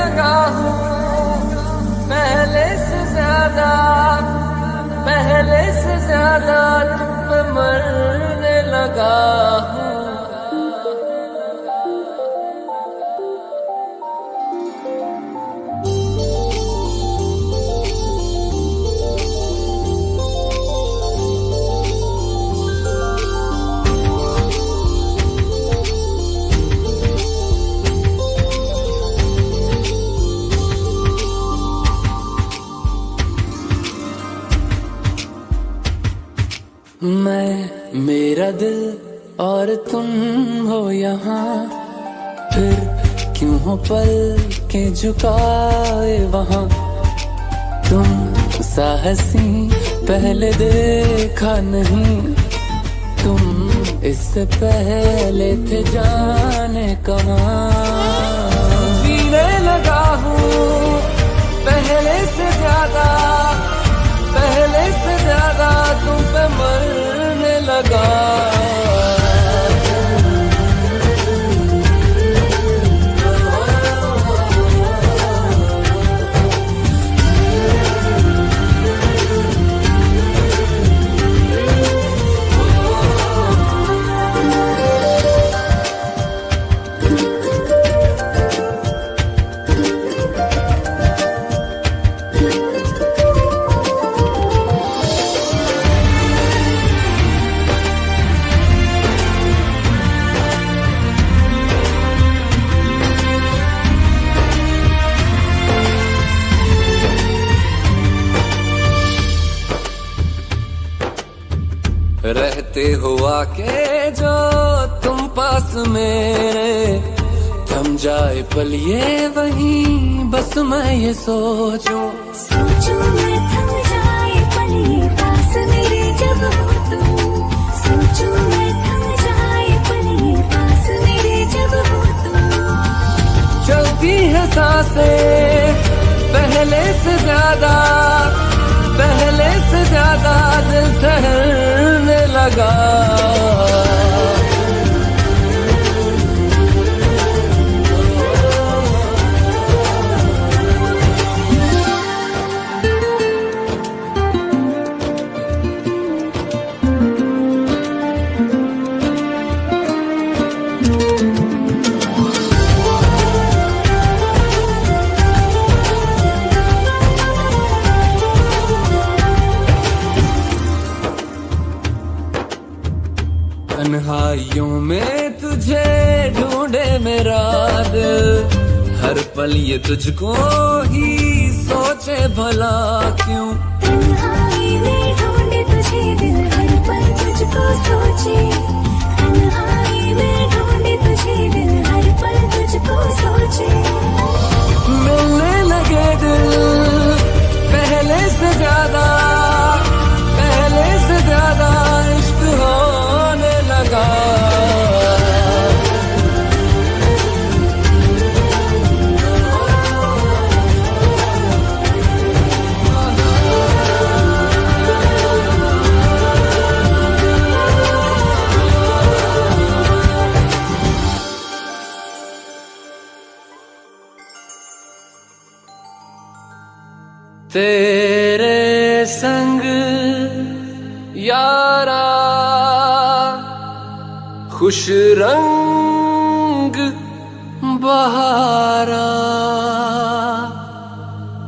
लगा हूँ पहले से ज्यादा, पहले से ज्यादा तुम पे मरने लगा हूँ। मैं, मेरा दिल और तुम हो यहाँ, फिर क्यों हो पल के झुकाए वहाँ। तुम सा हंसी पहले देखा नहीं, तुम इससे पहले थे जाने कहाँ। जीने लगा हूँ पहले से ज्यादा, पहले से ज्यादा तुम पे मरने लगा। रहते हुआ के जो तुम पास मेरे, थम जाए पल ये वहीं बस मैं ये सोचूं। सोचूं मैं थम जाए पल ये पास मेरे जब हो तुम। सोचूं मैं थम जाए पल ये पास मेरे जब हो तुम। चलती है सांसें पहले से ज्यादा, पहले से ज्यादा दिल ठहरने लगा। तन्हाइयों में तुझे ढूंढे मेरा दिल, हर पल ये तुझको ही सोचे भला क्यों। तन्हाई में ढूंढे तुझे दिल, हर पल तुझको सोचे। तन्हाई में ढूंढे तुझे दिल, हर पल तुझको सोचे। मिलने लगे दिल पहले से ज्यादा, पहले से ज्यादा इश्क होने लगा। तेरे संग यारा खुश रंग बहारा,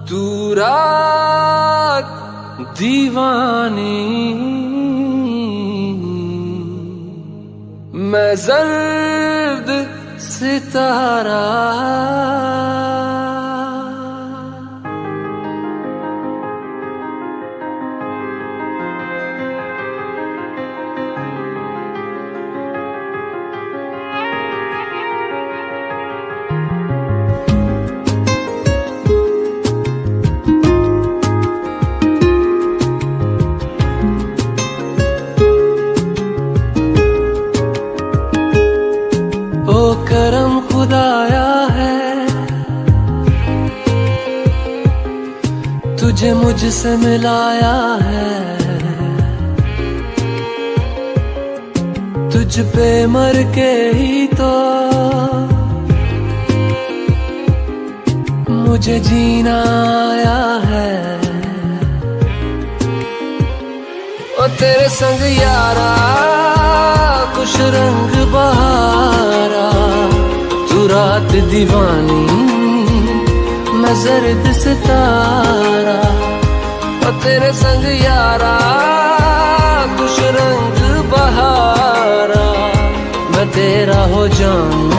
तू रात दीवानी, मैं जर्द सितारा। करम खुदाया है तुझे मुझसे मिलाया है, तुझ पे मर के ही तो मुझे जीना आया है। ओ तेरे संग यारा कुछ रंग बहारा, तू रात दीवानी मैं जर्द सितारा। ओ तेरे संग यारा कुछ रंग बहारा, मैं तेरा हो जाऊं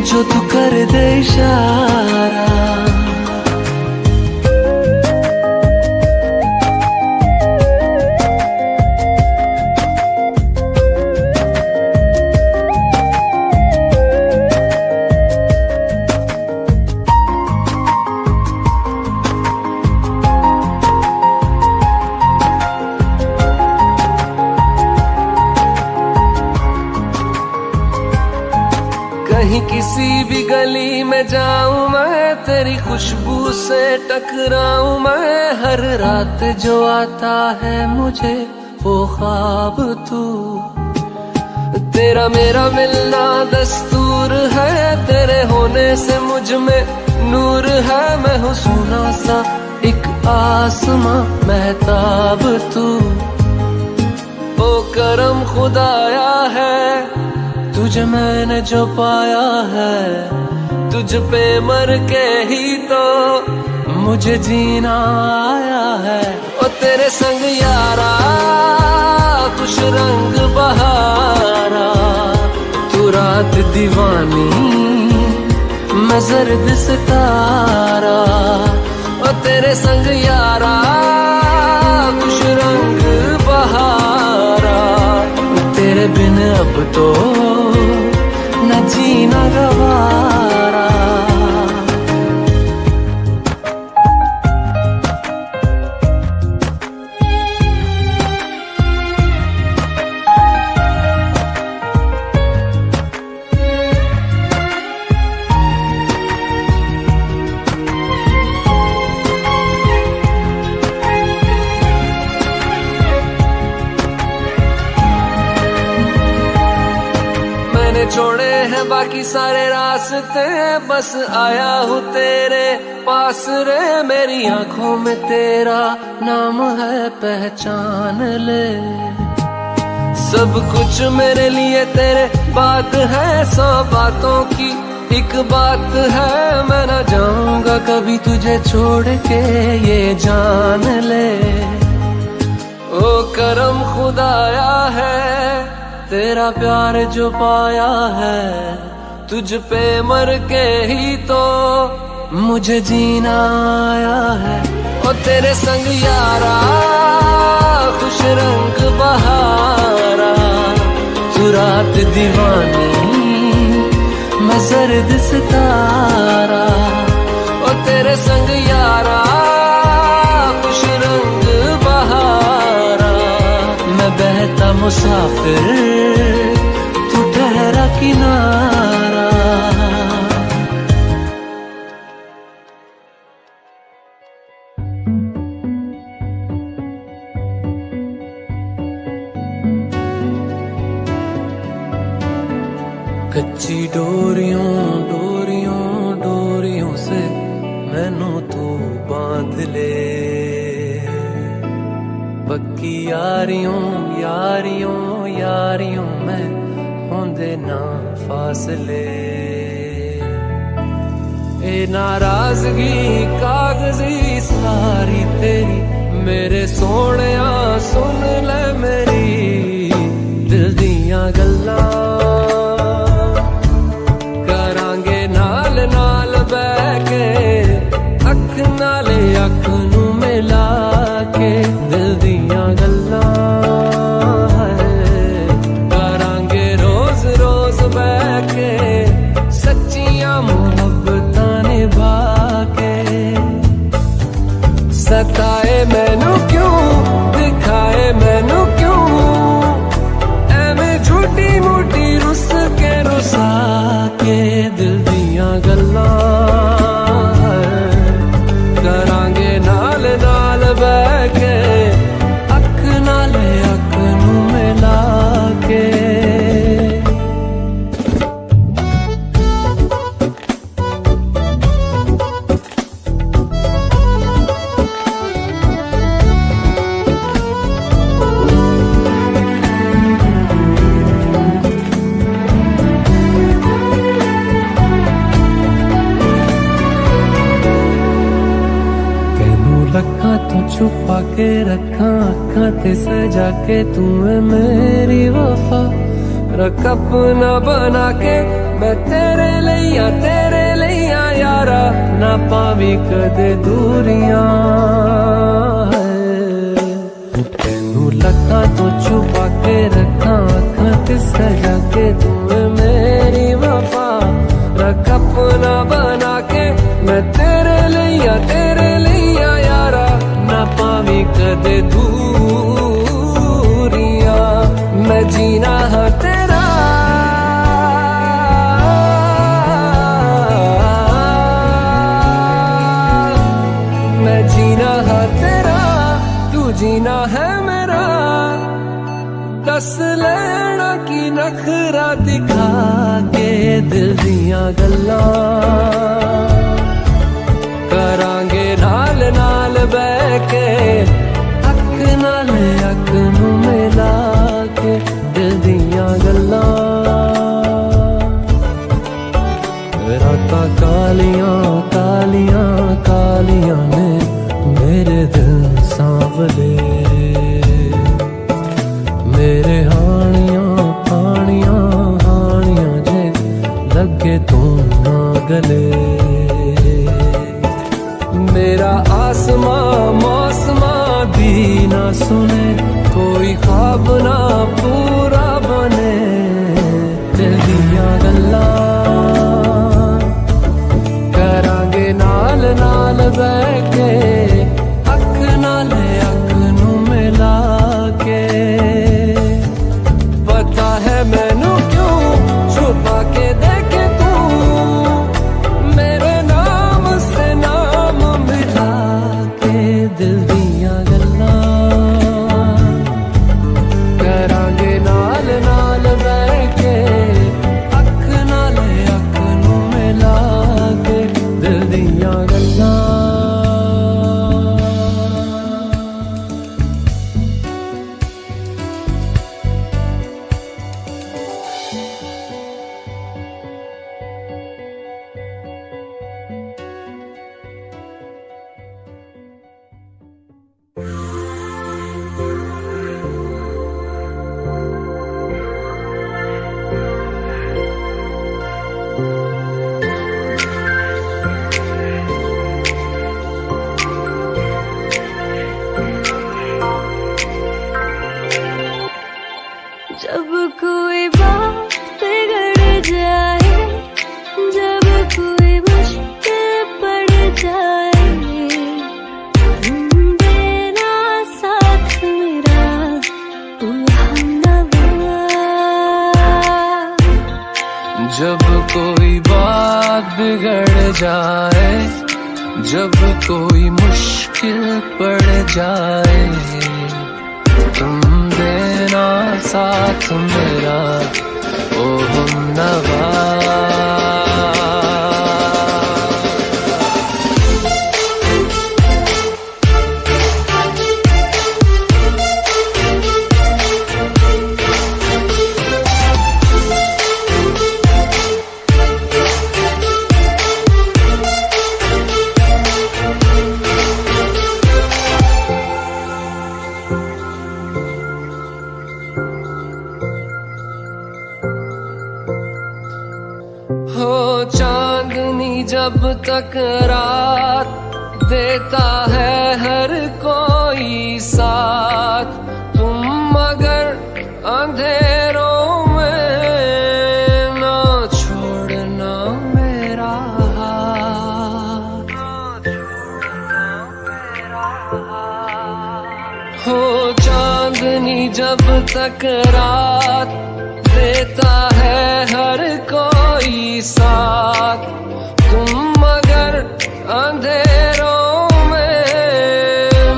जो तू कर दे इशारा। कहीं किसी भी गली में जाऊं मैं, तेरी खुशबू से टकराऊं मैं। हर रात जो आता है मुझे वो ख्वाब तू, तेरा मेरा मिलना दस्तूर है। तेरे होने से मुझ में नूर है, मैं हूँ सोना सा एक आसमां महताब तू। ओ करम खुदाया है तुझे मैंने जो पाया है, तुझ पे मर के ही तो मुझे जीना आया है। ओ तेरे संग यारा कुछ रंग बहारा, तू रात दीवानी मैं जर्द सितारा। ओ तेरे संग यारा कुछ रंग बहारा, तेरे बिन अब तो न जीना गवारा। छोड़े हैं बाकी सारे रास्ते, बस आया हूँ तेरे पास रे। मेरी आंखों में तेरा नाम है पहचान ले, सब कुछ मेरे लिए तेरे बात है। 100 बातों की एक बात है, मैं ना जाऊंगा कभी तुझे छोड़ के ये जान ले। ओ करम खुदाया है तेरा प्यार जो पाया है, तुझ पे मर के ही तो मुझे जीना आया है। ओ तेरे संग यारा खुश रंग बहारा, तू रात दीवानी मैं जर्द सितारा। ओ तेरे संग यारा खुश रंग बहारा, मैं बहता मुसाफिर तू ठहरा किनारा। कच्ची डोरियों डोरियों डोरियों से मैनू तू बांध ले, पक्की यारियों यारियों यारियों में होंदे ना फासले। ए नाराजगी कागजी सारी तेरी, मेरे सोहणिया सुन ले मेरी दिल दियां गल्लां। करांगे नाल नाल बैठ के, अख नाले अख नू मिला के दिल दियां गल्लां। करांगे रोज रोज बैठ के सच्चियां मुहब्बतां निभा के। सताए मैनू क्यों दिखाए मैनू क्यों, एवें झूठी मूठी रुस के रुसा के दिल दियां गल्लां। करांगे नाल नाल बैठ के, अख नाले अख नू मिला के। छुपा के रखा अखा ते सजा के तू है मेरी वफा रख अपना बना के मैं तेरे लिया यारा ना पावी कदे दूरियां तेनू लखा तो छुपा के रखा अखा ते सजा के तू है मेरी वफा रख अपना बना के मैं तेरे लिया यारा ना पावी कदे दूरियां मैं जीना है तेरा मैं जीना है तेरा तू जीना है मेरा दस लेना की नखरा दिखा के दिल दियां गल्लां करांगे नाल नाल बह के अख नाल अख नू मिला के दिल दियां गल्लां रातां कालियां कालियां कालियां ने मेरे दिल सांवले मेरे हानियां हानियां हानियां जे लगे तू ना गले मेरा आसमां मौसमां भी ना सुने कोई ख्वाब ना पूरा बने दिल दियां गल्लां करांगे नाल नाल बह के अख नाल अख नू मिला के पता है मैनू क्यों छुपा के देखे तू मेरे नाम से नाम मिला के दिल दियां गल्लां करांगे नाल नाल बह के अख नाल अख नू मिला के दिल दियां गल्लां जब कोई बात बिगड़ जाए जब कोई मुश्किल पड़ जाए तुम देना साथ मेरा तू हमनवा जब कोई बात बिगड़ जाए जब कोई मुश्किल पड़ जाए तुम देना साथ मेरा ओ हमनवा हो चांदनी जब तक रात देता है हर कोई साथ तुम मगर अंधेरों में ना छोड़ना मेरा हाथ हो चांदनी जब तक रात देता है हर कोई साथ तुम मगर अंधेरों में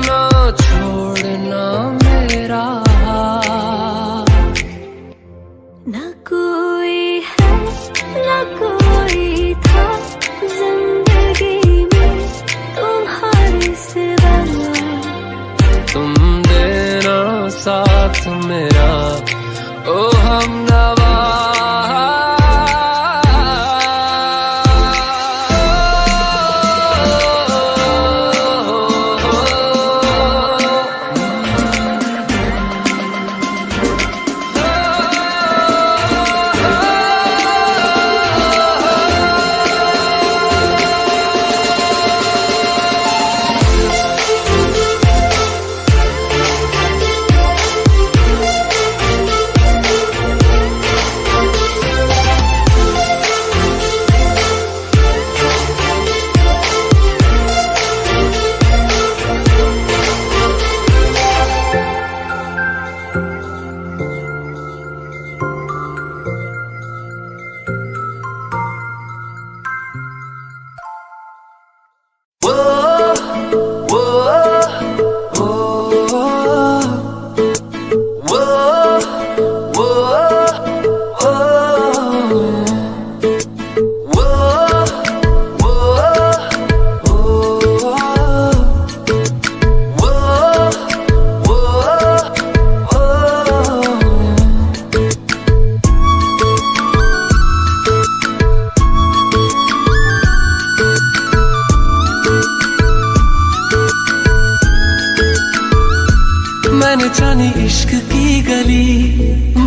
ना छोड़ना मेरा हाथ न कोई है न कोई था जिंदगी में तुम्हारे सिवा तुम देना साथ मेरा ओ हमनवा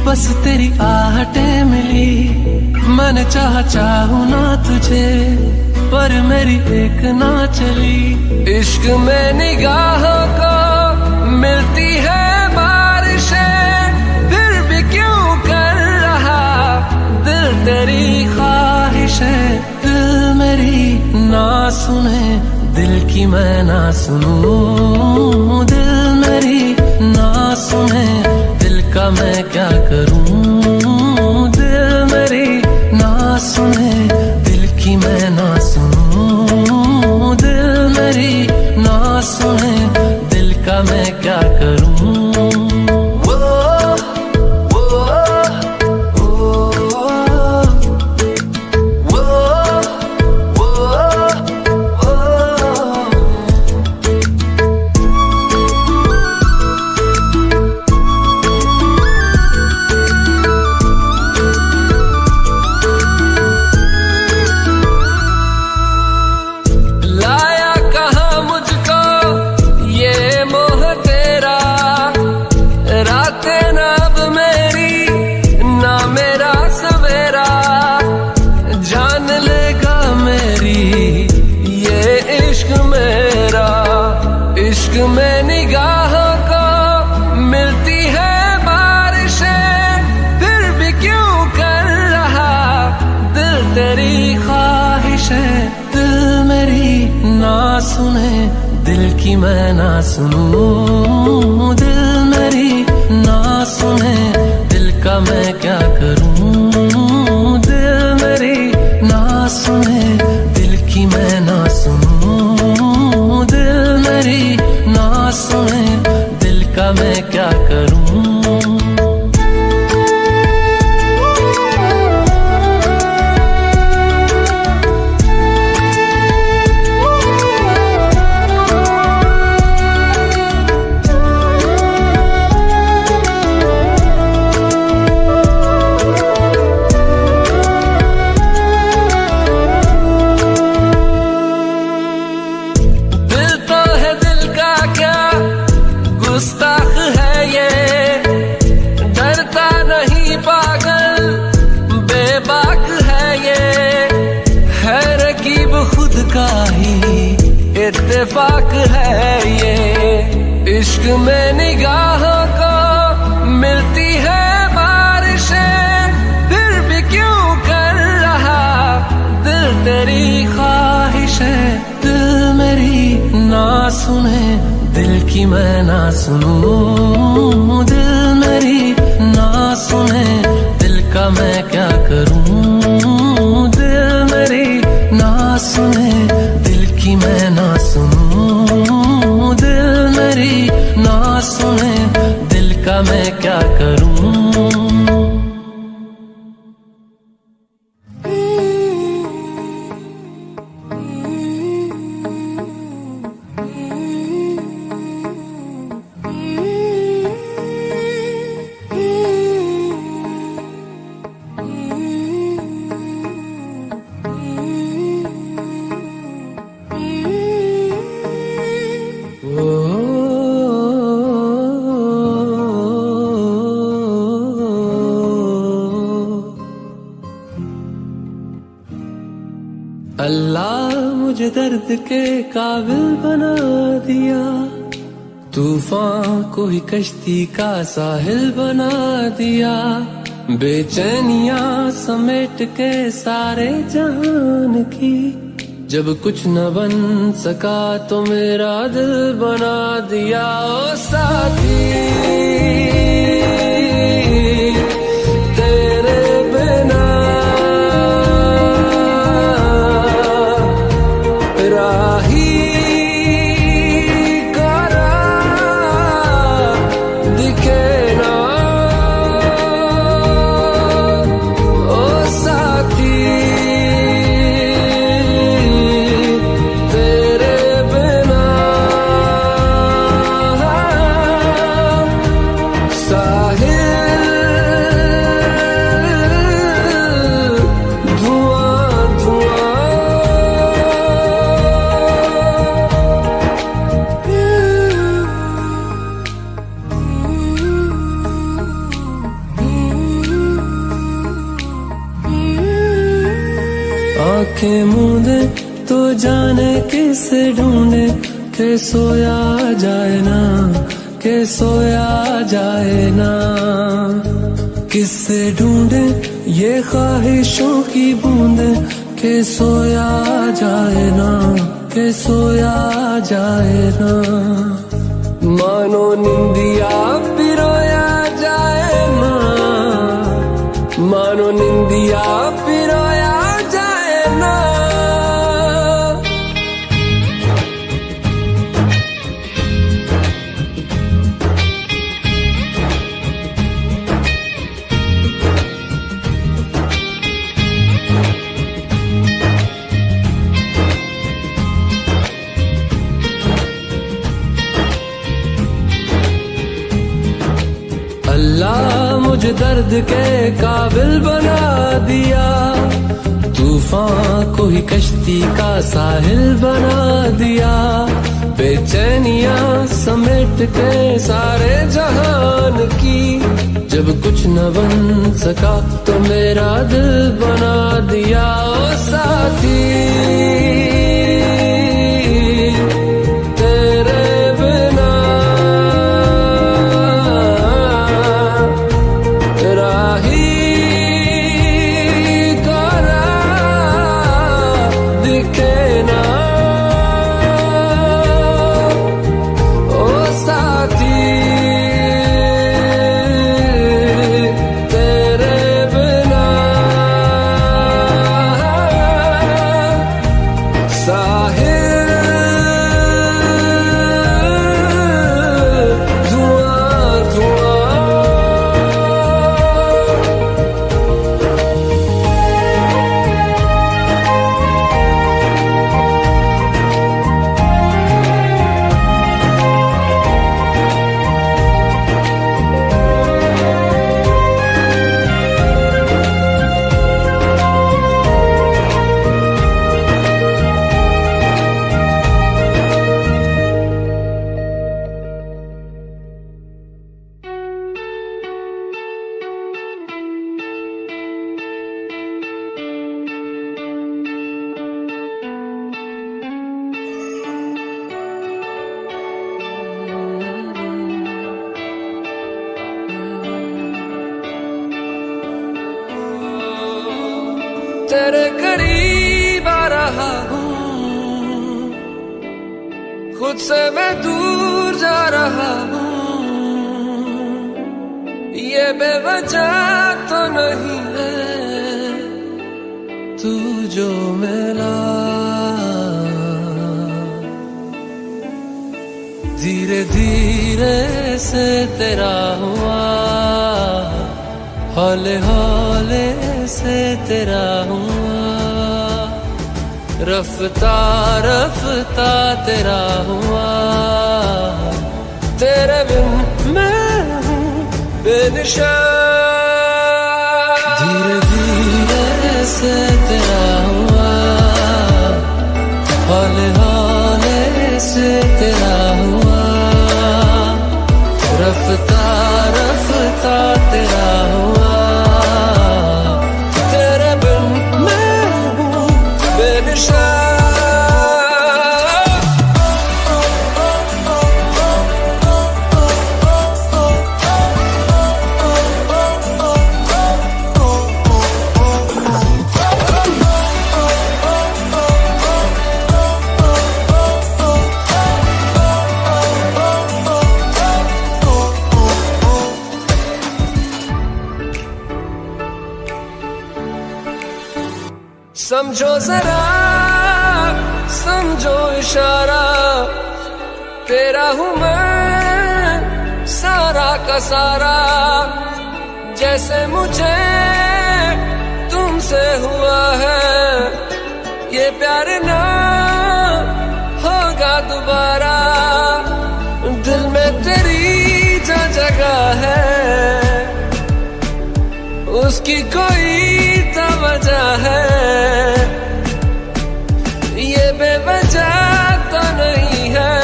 बस तेरी आहटें मिली। मैंने चाहूं ना तुझे, पर मेरी एक ना चली। इश्क में निगाहों को मिलती है बारिशें, फिर भी क्यों कर रहा दिल तेरी ख्वाहिशें। दिल मेरी ना सुने, दिल की मैं ना सुनूं। दिल मेरी ना सुने, दिल का मैं क्या करूं। दिल मेरी ना सुने, दिल की मैं ना सुनूं। दिल मेरी ना सुने, दिल का मैं क्या करूं। इश्क में निगाहों को मिलती है बारिशें, फिर भी क्यों कर रहा दिल तेरी ख्वाहिशें। दिल मेरी ना सुने, दिल की मैं ना सुनूं। दिल मेरी ना सुने, दिल का मैं क्या करूं। दिल मेरी ना सुने, दिल की मैं ना सुनूं। दिल मेरी ना सुने, दिल का मैं क्या करूं। गुस्ताख है ये, डरता नहीं पागल बेबाक है ये। है रकीब खुद का ही इत्तेफाक है ये। इश्क में निगाहों को मिलती है बारिशें, फिर भी क्यों कर रहा दिल तेरी ख्वाहिशें। दिल मेरी ना सुने, दिल की मैं ना सुनूं। दिल मेरी ना सुने, दिल का मैं क्या करूं। दिल मेरी ना सुने, दिल की मैं ना सुनूं। दिल मेरी ना सुने, दिल का मैं क्या करूं। अल्लाह मुझे दर्द के काबिल बना दिया, तूफान को ही कश्ती का साहिल बना दिया। बेचैनियां समेट के सारे जहान की, जब कुछ न बन सका तो मेरा दिल बना दिया। ओ साथी तेरे बिना राही करा दिखे ना। ओ साथी तेरे बिना साहिल आंखें मूंदे तो जाने किसे ढूंढे, के सोया जाए ना, के सोया जाए ना। किससे ढूंढे ये ख्वाहिशों की बूंदे, के सोया जाए ना, के सोया जाए ना। मानो निंदिया पिरोया जाए ना, मानो निंदिया पिरोया जाए ना। अल्लाह मुझे दर्द के काबिल बना दिया, तूफान को ही कश्ती का साहिल बना दिया। बेचैनियां समेट के सारे जहान की, जब कुछ न बन सका तो मेरा दिल बना दिया। ओ साथी तेरे करीब आ रहा हूँ, खुद से मैं दूर जा रहा हूँ। ये बेवजह तो नहीं है तू जो मिला, धीरे धीरे से तेरा हुआ, हौले हौले से तेरा हुआ, रफ्ता रफ्ता तेरा हुआ। तेरे बिन मैं हूँ बेनिशान, धीरे धीरे से तेरा हुआ, हौले हौले से तेरा हुआ, रफ्ता रफ्ता तेरा हुआ। तेरे बिन मैं हूँ बेनिशान। समझो जरा समझो इशारा, तेरा हूँ मैं सारा का सारा। जैसे मुझे तुमसे हुआ है ये प्यार ना होगा दोबारा। दिल में तेरी जो जगह है उसकी कोई तो वजह है, ये बेवजह तो नहीं है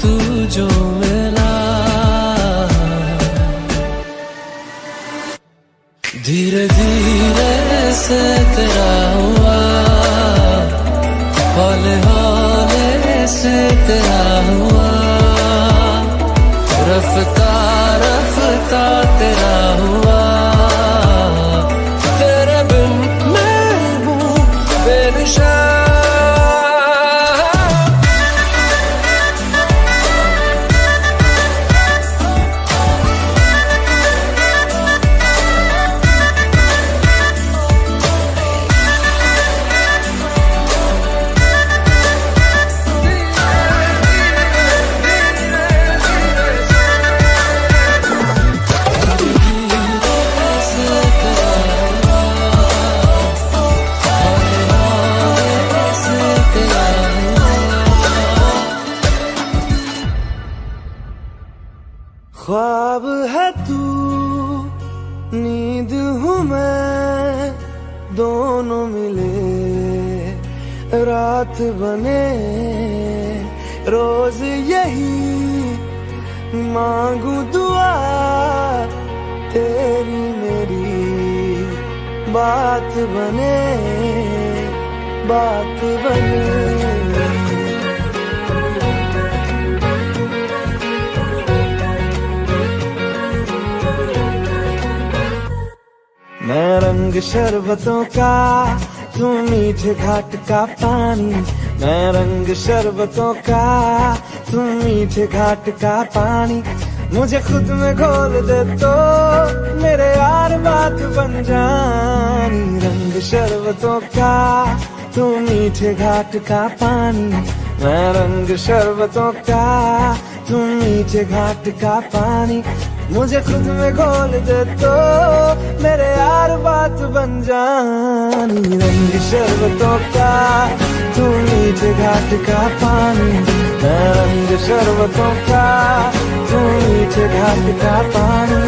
तू जो मिला। धीरे धीरे से तेरा हुआ, रफ्ता रफ्ता तेरा हुआ, तेरे बिन मैं हूँ बेनिशान। ख्वाब है तू, नींद हूँ मैं, दोनों मिले रात बने, रोज यही मांगू दुआ, तेरी मेरी बात बने, बात बने। मैं रंग शरबतों का, तू मीठे घाट का पानी, मैं रंग शरबतों का, तू मीठे घाट का पानी, मुझे खुद में घोल दे तो मेरे यार बात बन जानी। रंग शरबतों का, तू मीठे घाट का पानी, मैं रंग शरबतों का, तू मीठे घाट का पानी, मुझे खुद में घोल दे तो मेरे यार बात बन जानी। रंग शरबतों का, तू मीठे घाट का पानी, मैं रंग शरबतों का, तू मीठे घाट का पानी।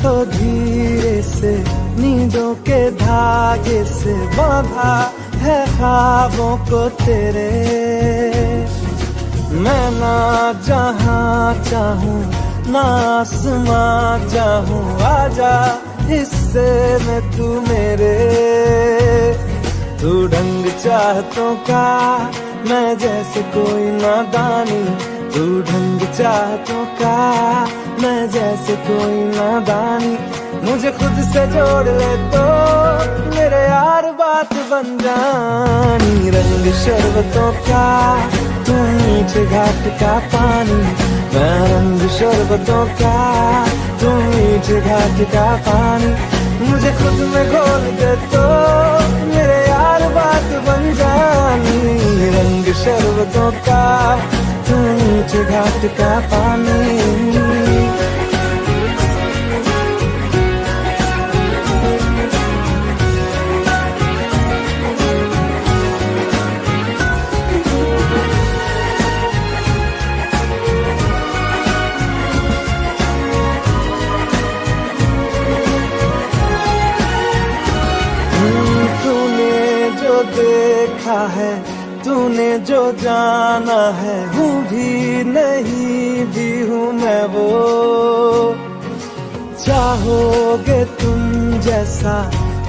तो धीरे से नींदों के धागे से बांधा है ख्वाबों को तेरे, मैं ना जहाँ चाहूँ ना आसमां चाहूँ, आजा हिस्से में तू मेरे। तू ढंग चाहतों का, मैं जैसे कोई नादानी, तू ढंग चाहतों का, मैं जैसे कोई नादानी, मुझे खुद से जोड़ ले तो मेरे यार बात बन जानी। रंग शरबतों का, तू मीठे घाट का पानी, मैं रंग शरबतों का, तू मीठे घाट का पानी, मुझे खुद में घोल दे तो मेरे यार बात बन जानी। रंग शरबतों का, तू मीठे घाट का पानी। देखा है तूने जो जाना है, हूँ भी नहीं भी हूँ मैं वो, चाहोगे तुम जैसा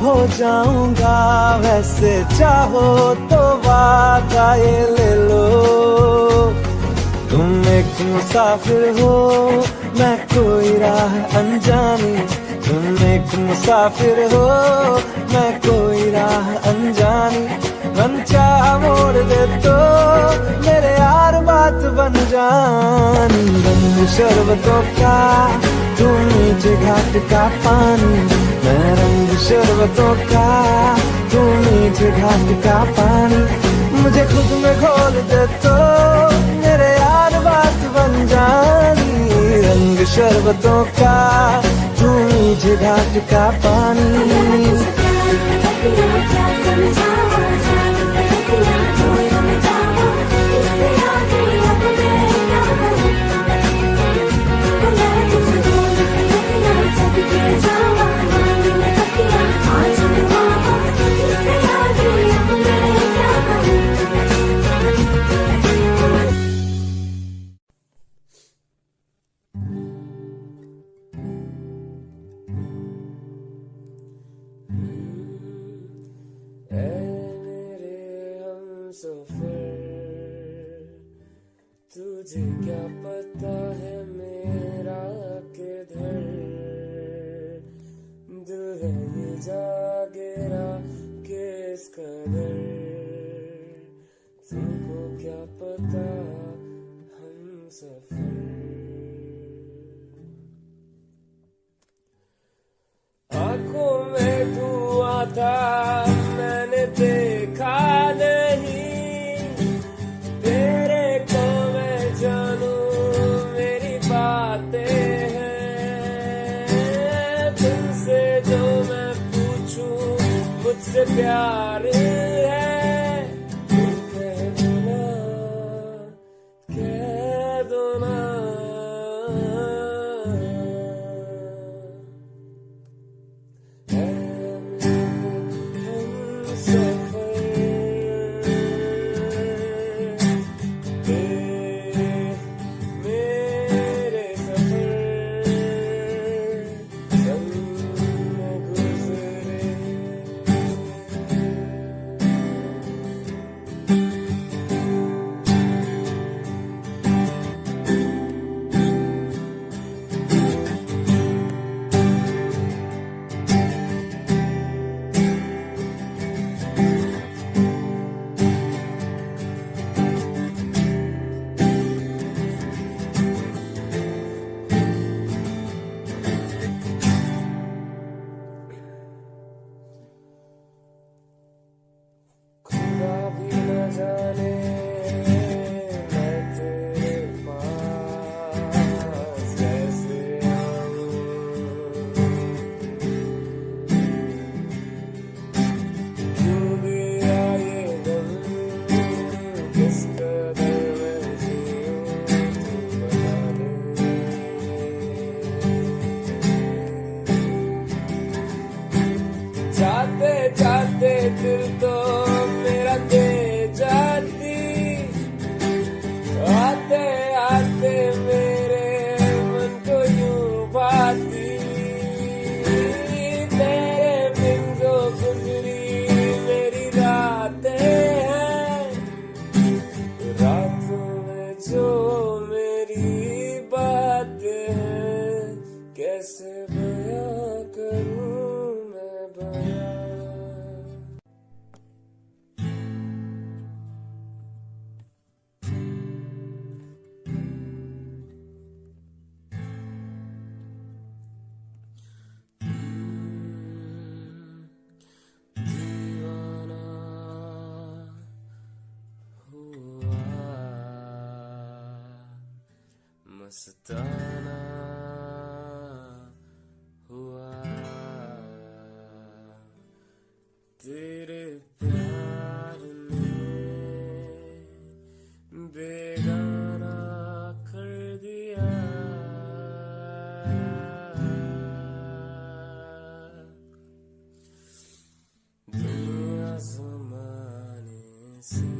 हो जाऊंगा वैसे, चाहो तो वादा ये ले लो। तुम एक मुसाफिर हो, मैं कोई राह अनजानी, तुम एक मुसाफिर हो, मैं कोई राह अनजानी, मन चाह मोड़ दे तो मेरे यार बात बन जानी। रंग शरबतों का, तू मीठे घाट का पानी, मैं रंग शरबतों का, तू मीठे घाट का पानी, मुझे खुद में घोल दे तो मेरे यार बात बन जानी। रंग शरबतों का, तू मीठे घाट का पानी। तुझे क्या पता है मेरा किधर दिल है ये जागेरा किस कदर तुमको क्या पता हम सफर आंखों में धुआं था मैंने देखा नहीं तेरे को मैं जानू मेरी बातें हैं तुमसे जो मैं पूछूं मुझसे प्यार है तुम कह दो ना जाने मैं तेरे पास कैसे आऊं क्यों दिया ये गम किस कदर मैं जीऊं तू बता दे जाते जाते दिल तो मेरा दे जाती आते आते मेरे मन को यूं भाती तेरे बिन जो गुजरी मेरी रातें हैं रातों में जो मेरी बातें हैं कैसे बयां करूं मैं बयां मस्ताना हुआ तेरे प्यार ने बेगाना कर दिया दुनिया ज़माने से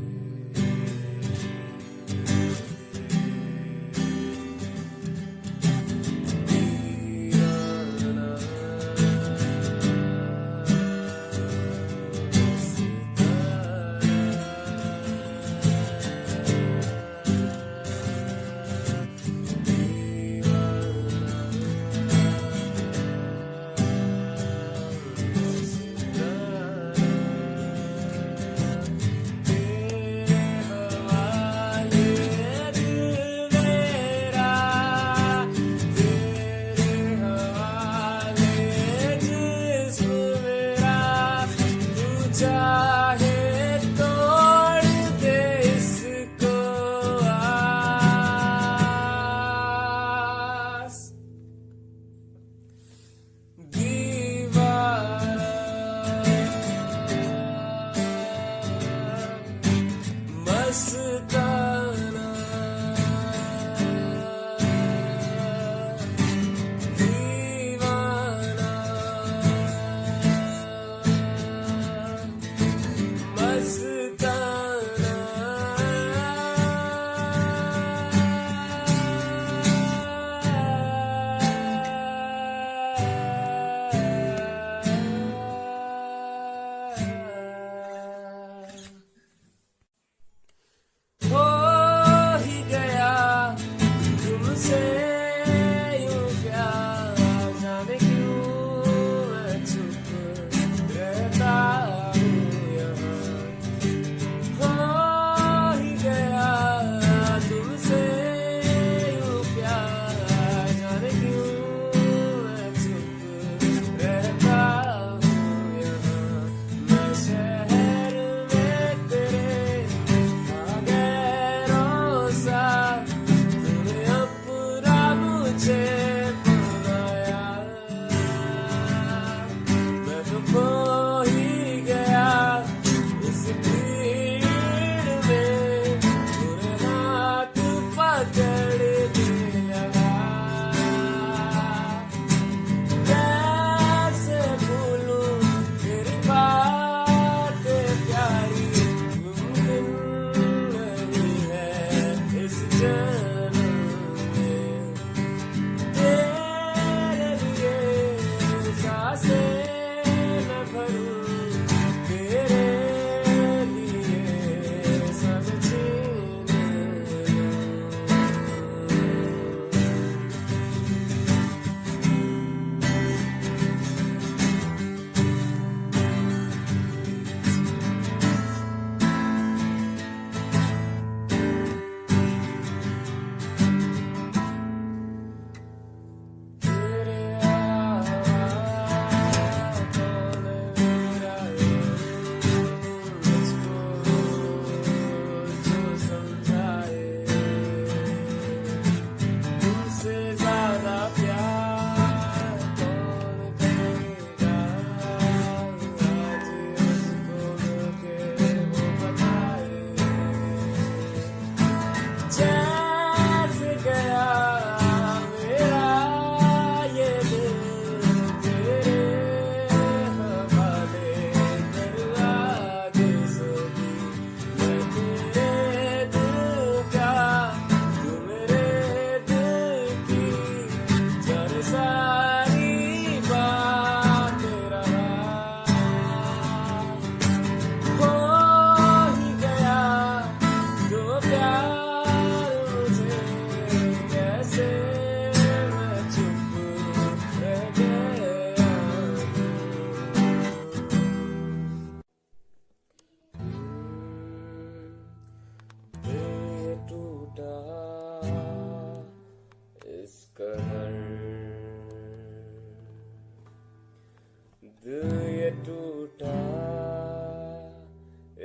दिल ये टूटा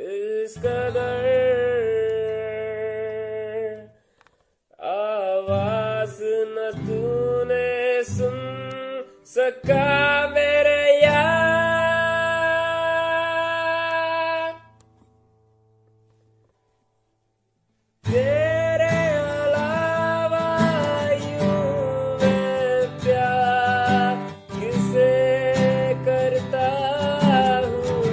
इस कदर, आवाज न तूने सुन सका मेरे यार, तेरे अलावा यूं मैं प्यार किसे करता हूँ,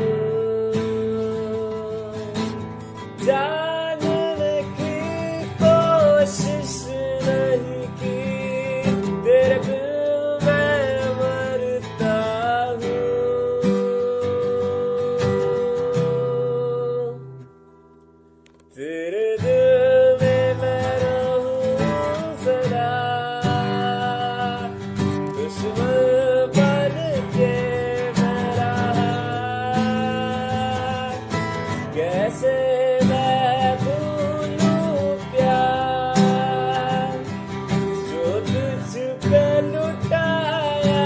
जानने की कोशिश नहीं की, तेरे बिन मैं मरता हूँ, तेरे दिल में मैं रहूं सदा, दुश्मन बन के मैं रहा, कैसे मैं भूलूं प्यार जो तुझ पे लुटाया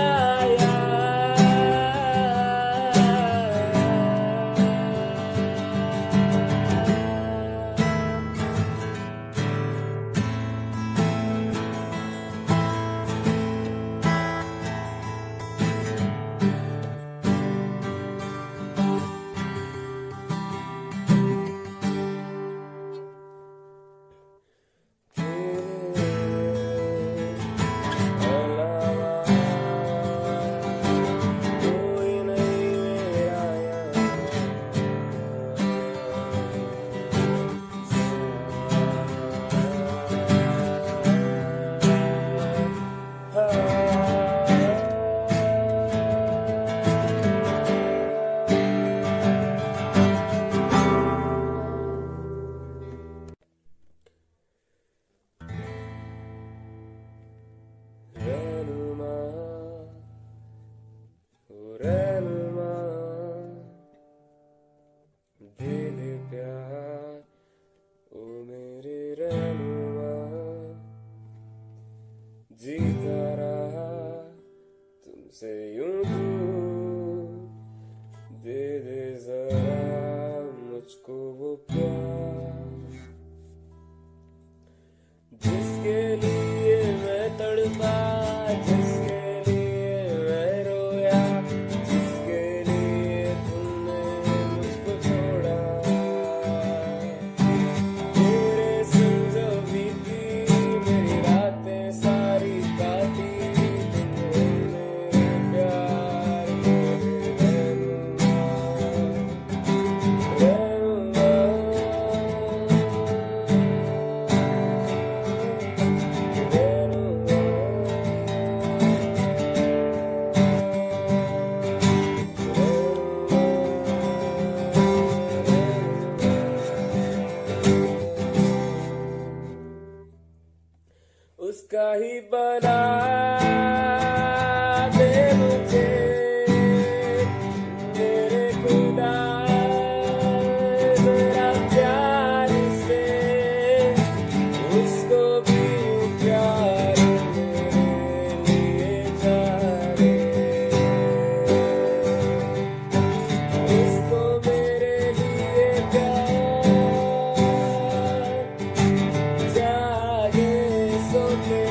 कोई नहीं मेरा रहनुमा, ओ रहनुमा, दे दे प्यार, ओ मेरे रहनुमा, जीता रहा तुमसे यूं दूर, दे दे जरा मुझको वो प्यार जिसके लिए मैं तड़पा, जिसके लिए मैं रोया, जिसके लिए तुमने मुझको छोड़ा, तेरे संग बीती मेरी रातें सारी काटी, तुमने मेरे प्यार मेरे रहनुमा, उसका ही बना दे मुझे मेरे खुदा, मेरा प्यार से उसको भी प्यार मेरे लिए जाने, उसको मेरे लिए प्यार जागे सोते,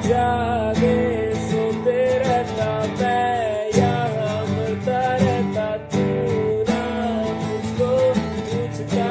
जागे सोते रहता मैं यहाँ मरता रहता, तू ना मुझको पूछता।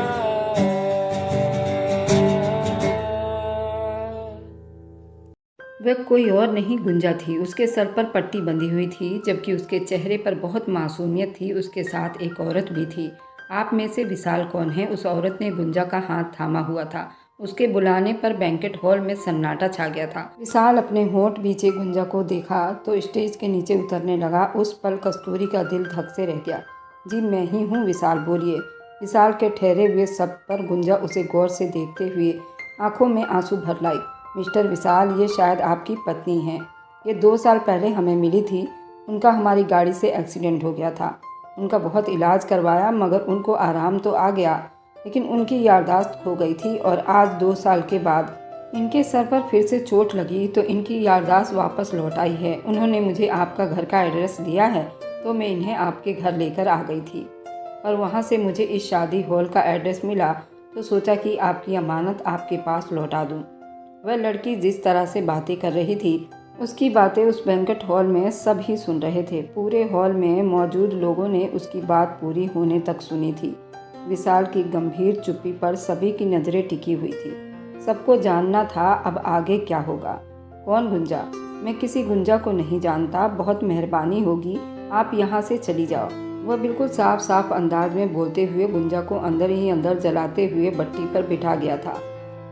वह कोई और नहीं गुंजा थी। उसके सर पर पट्टी बंधी हुई थी, जबकि उसके चेहरे पर बहुत मासूमियत थी। उसके साथ एक औरत भी थी। आप में से विशाल कौन है? उस औरत ने गुंजा का हाथ थामा हुआ था। उसके बुलाने पर बैंकेट हॉल में सन्नाटा छा गया था। विशाल अपने होंठ बीचे गुंजा को देखा तो स्टेज के नीचे उतरने लगा। उस पल कस्तूरी का दिल धक से रह गया। जी मैं ही हूँ विशाल, बोलिए। विशाल के ठहरे हुए शब्द पर गुंजा उसे गौर से देखते हुए आंखों में आंसू भर लाई। मिस्टर विशाल, ये शायद आपकी पत्नी हैं। ये 2 साल पहले हमें मिली थी। उनका हमारी गाड़ी से एक्सीडेंट हो गया था। उनका बहुत इलाज करवाया मगर उनको आराम तो आ गया, लेकिन उनकी याददाश्त खो गई थी और आज 2 साल के बाद इनके सर पर फिर से चोट लगी तो इनकी याददाश्त वापस लौट आई है। उन्होंने मुझे आपका घर का एड्रेस दिया है तो मैं इन्हें आपके घर लेकर आ गई थी, पर वहाँ से मुझे इस शादी हॉल का एड्रेस मिला तो सोचा कि आपकी अमानत आपके पास लौटा दूँ। वह लड़की जिस तरह से बातें कर रही थी उसकी बातें उस बैंक्वेट हॉल में सब ही सुन रहे थे। पूरे हॉल में मौजूद लोगों ने उसकी बात पूरी होने तक सुनी थी। विशाल की गंभीर चुप्पी पर सभी की नज़रें टिकी हुई थी। सबको जानना था अब आगे क्या होगा। कौन गुंजा? मैं किसी गुंजा को नहीं जानता, बहुत मेहरबानी होगी आप यहाँ से चली जाओ। वह बिल्कुल साफ साफ अंदाज में बोलते हुए गुंजा को अंदर ही अंदर जलाते हुए भट्टी पर बिठा गया था।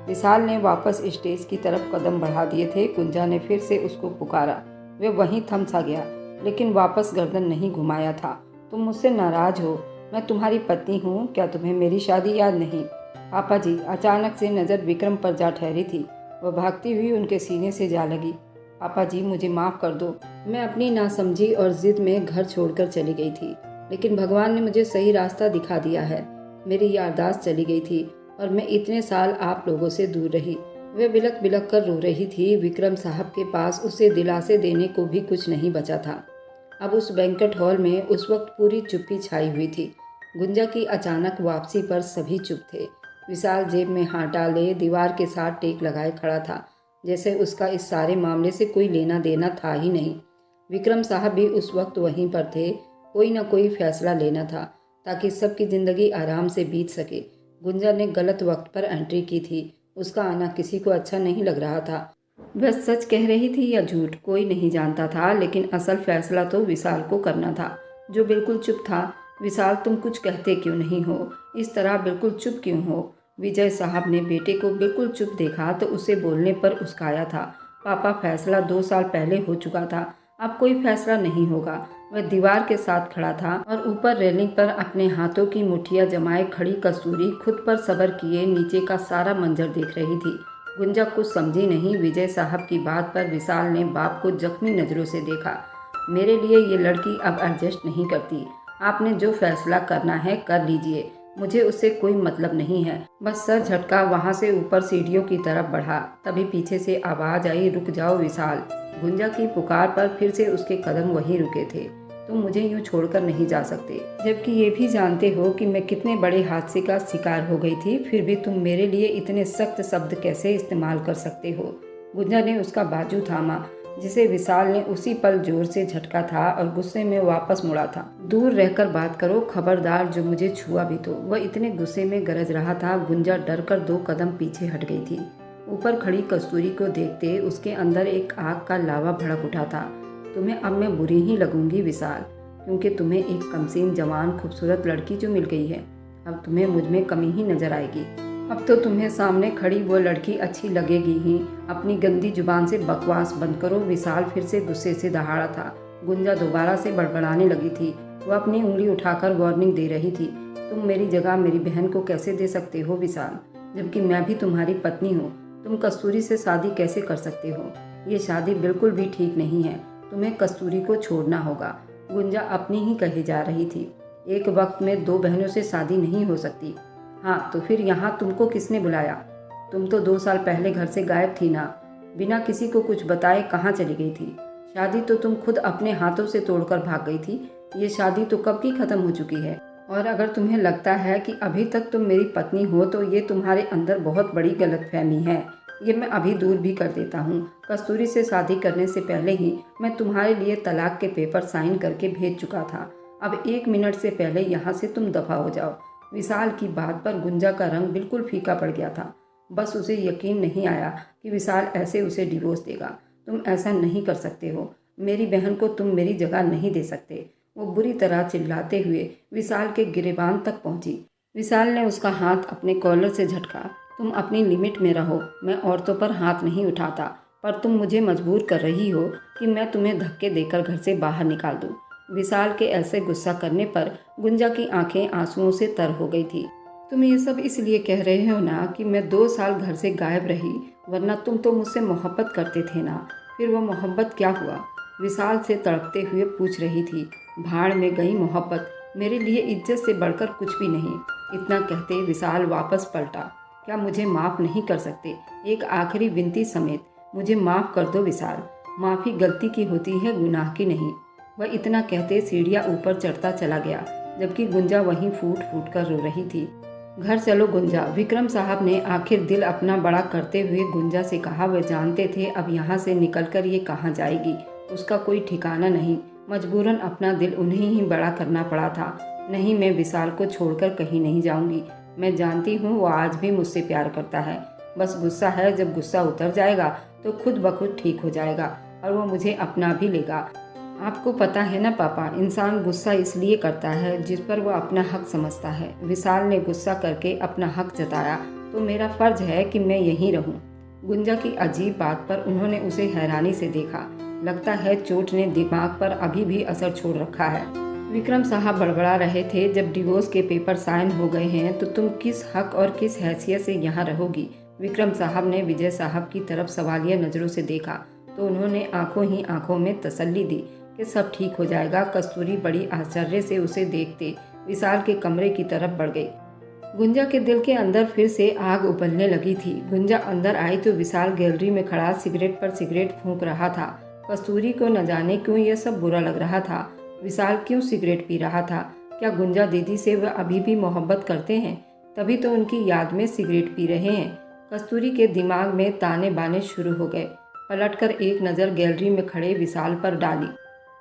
विशाल ने वापस स्टेज की तरफ कदम बढ़ा दिए थे। गुंजा ने फिर से उसको पुकारा। वह वहीं थम सा गया, लेकिन वापस गर्दन नहीं घुमाया था। तुम मुझसे नाराज हो, मैं तुम्हारी पत्नी हूँ, क्या तुम्हें मेरी शादी याद नहीं? पापा जी। अचानक से नज़र विक्रम पर जा ठहरी थी। वह भागती हुई उनके सीने से जा लगी। पापा जी मुझे माफ़ कर दो, मैं अपनी नासमझी और ज़िद में घर छोड़कर चली गई थी, लेकिन भगवान ने मुझे सही रास्ता दिखा दिया है। मेरी याददाश्त चली गई थी और मैं इतने साल आप लोगों से दूर रही। वह बिलक बिलक कर रो रही थी। विक्रम साहब के पास उसे दिलासे देने को भी कुछ नहीं बचा था। अब उस बैंक्वेट हॉल में उस वक्त पूरी चुप्पी छाई हुई थी। गुंजा की अचानक वापसी पर सभी चुप थे। विशाल जेब में हाथ डाले दीवार के साथ टेक लगाए खड़ा था, जैसे उसका इस सारे मामले से कोई लेना देना था ही नहीं। विक्रम साहब भी उस वक्त वहीं पर थे। कोई ना कोई फैसला लेना था ताकि सबकी ज़िंदगी आराम से बीत सके। गुंजा ने गलत वक्त पर एंट्री की थी। उसका आना किसी को अच्छा नहीं लग रहा था। वह सच कह रही थी या झूठ कोई नहीं जानता था, लेकिन असल फैसला तो विशाल को करना था, जो बिल्कुल चुप था। विशाल तुम कुछ कहते क्यों नहीं हो? इस तरह बिल्कुल चुप क्यों हो? विजय साहब ने बेटे को बिल्कुल चुप देखा तो उसे बोलने पर उस्काया था। पापा फैसला 2 साल पहले हो चुका था, अब कोई फैसला नहीं होगा। वह दीवार के साथ खड़ा था और ऊपर रेलिंग पर अपने हाथों की मुठ्ठियां जमाए खड़ी कस्तूरी खुद पर सब्र किए नीचे का सारा मंजर देख रही थी। गुंजा कुछ समझी नहीं। विजय साहब की बात पर विशाल ने बाप को जख्मी नज़रों से देखा। मेरे लिए ये लड़की अब एडजस्ट नहीं करती। आपने जो फैसला करना है कर लीजिए, मुझे उससे कोई मतलब नहीं है। बस सर झटका वहाँ से ऊपर सीढ़ियों की तरफ बढ़ा। तभी पीछे से आवाज़ आई, रुक जाओ विशाल। गुंजा की पुकार पर फिर से उसके कदम वहीं रुके थे। तुम मुझे यूं छोड़कर नहीं जा सकते, जबकि ये भी जानते हो कि मैं कितने बड़े हादसे का शिकार हो गई थी, फिर भी तुम मेरे लिए इतने सख्त शब्द कैसे इस्तेमाल कर सकते हो? गुंजा ने उसका बाजू थामा, जिसे विशाल ने उसी पल जोर से झटका था और गुस्से में वापस मुड़ा था। दूर रहकर बात करो, खबरदार जो मुझे छुआ भी तो। वह इतने गुस्से में गरज रहा था। गुंजा डर कर 2 कदम पीछे हट गई थी। ऊपर खड़ी कस्तूरी को देखते उसके अंदर एक आग का लावा भड़क उठा था। तुम्हें अब मैं बुरी ही लगूंगी विशाल, क्योंकि तुम्हें एक कमसीन जवान खूबसूरत लड़की जो मिल गई है। अब तुम्हें मुझ में कमी ही नजर आएगी। अब तो तुम्हें सामने खड़ी वो लड़की अच्छी लगेगी ही। अपनी गंदी जुबान से बकवास बंद करो। विशाल फिर से गुस्से से दहाड़ा था। गुंजा दोबारा से बड़बड़ाने लगी थी। वह अपनी उंगली उठाकर वार्निंग दे रही थी। तुम मेरी जगह मेरी बहन को कैसे दे सकते हो विशाल, जबकि मैं भी तुम्हारी पत्नी हूँ। तुम कस्तूरी से शादी कैसे कर सकते हो? ये शादी बिल्कुल भी ठीक नहीं है। तुम्हें कस्तूरी को छोड़ना होगा। गुंजा अपनी ही कही जा रही थी। एक वक्त में 2 बहनों से शादी नहीं हो सकती। हाँ तो फिर यहाँ तुमको किसने बुलाया? तुम तो 2 साल पहले घर से गायब थी ना, बिना किसी को कुछ बताए कहाँ चली गई थी? शादी तो तुम खुद अपने हाथों से तोड़कर भाग गई थी। ये शादी तो कब की खत्म हो चुकी है। और अगर तुम्हें लगता है कि अभी तक तुम मेरी पत्नी हो तो ये तुम्हारे अंदर बहुत बड़ी गलतफहमी है। ये मैं अभी दूर भी कर देता हूँ। कस्तूरी से शादी करने से पहले ही मैं तुम्हारे लिए तलाक के पेपर साइन करके भेज चुका था। अब 1 मिनट से पहले यहाँ से तुम दफा हो जाओ। विशाल की बात पर गुंजा का रंग बिल्कुल फीका पड़ गया था। बस उसे यकीन नहीं आया कि विशाल ऐसे उसे डिवोर्स देगा। तुम ऐसा नहीं कर सकते हो। मेरी बहन को तुम मेरी जगह नहीं दे सकते। वो बुरी तरह चिल्लाते हुए विशाल के गिरेबान तक पहुंची। विशाल ने उसका हाथ अपने कॉलर से झटका। तुम अपनी लिमिट में रहो। मैं औरतों पर हाथ नहीं उठाता, पर तुम मुझे मजबूर कर रही हो कि मैं तुम्हें धक्के देकर घर से बाहर निकाल दूँ। विशाल के ऐसे गुस्सा करने पर गुंजा की आंखें आंसुओं से तर हो गई थी। तुम ये सब इसलिए कह रहे हो ना कि मैं 2 साल घर से गायब रही, वरना तुम तो मुझसे मोहब्बत करते थे ना। फिर वो मोहब्बत क्या हुआ? विशाल से तड़पते हुए पूछ रही थी। भाड़ में गई मोहब्बत, मेरे लिए इज्जत से बढ़कर कुछ भी नहीं। इतना कहते विशाल वापस पलटा। क्या मुझे माफ़ नहीं कर सकते? एक आखिरी विनती समेत मुझे माफ़ कर दो विशाल। माफ़ी गलती की होती है, गुनाह की नहीं। वह इतना कहते सीढ़ियाँ ऊपर चढ़ता चला गया, जबकि गुंजा वहीं फूट फूट कर रो रही थी। घर चलो गुंजा, विक्रम साहब ने आखिर दिल अपना बड़ा करते हुए गुंजा से कहा। वे जानते थे अब यहाँ से निकलकर ये कहाँ जाएगी, उसका कोई ठिकाना नहीं। मजबूरन अपना दिल उन्हें ही बड़ा करना पड़ा था। नहीं, मैं विशाल को छोड़कर कहीं नहीं जाऊंगी। मैं जानती हूँ वो आज भी मुझसे प्यार करता है, बस गुस्सा है। जब गुस्सा उतर जाएगा तो खुद ब खुद ठीक हो जाएगा और वो मुझे अपना भी लेगा। आपको पता है ना पापा, इंसान गुस्सा इसलिए करता है जिस पर वो अपना हक समझता है। विशाल ने गुस्सा करके अपना हक जताया तो मेरा फर्ज है कि मैं यहीं रहूं। गुंजा की अजीब बात पर उन्होंने उसे हैरानी से देखा। लगता है चोट ने दिमाग पर अभी भी असर छोड़ रखा है। विक्रम साहब बड़बड़ा रहे थे, जब डिवोर्स के पेपर साइन हो गए हैं तो तुम किस हक और किस हैसियत से यहाँ रहोगी? विक्रम साहब ने विजय साहब की तरफ सवालिया नज़रों से देखा तो उन्होंने आंखों ही आंखों में तसल्ली दी कि सब ठीक हो जाएगा। कस्तूरी बड़ी आश्चर्य से उसे देखते विशाल के कमरे की तरफ बढ़ गई। गुंजा के दिल के अंदर फिर से आग उबलने लगी थी। गुंजा अंदर आई तो विशाल गैलरी में खड़ा सिगरेट पर सिगरेट फूंक रहा था। कस्तूरी को न जाने क्यों यह सब बुरा लग रहा था। विशाल क्यों सिगरेट पी रहा था? क्या गुंजा दीदी से वह अभी भी मोहब्बत करते हैं? तभी तो उनकी याद में सिगरेट पी रहे हैं। कस्तूरी के दिमाग में ताने बाने शुरू हो गए। पलटकर एक नज़र गैलरी में खड़े विशाल पर डाली,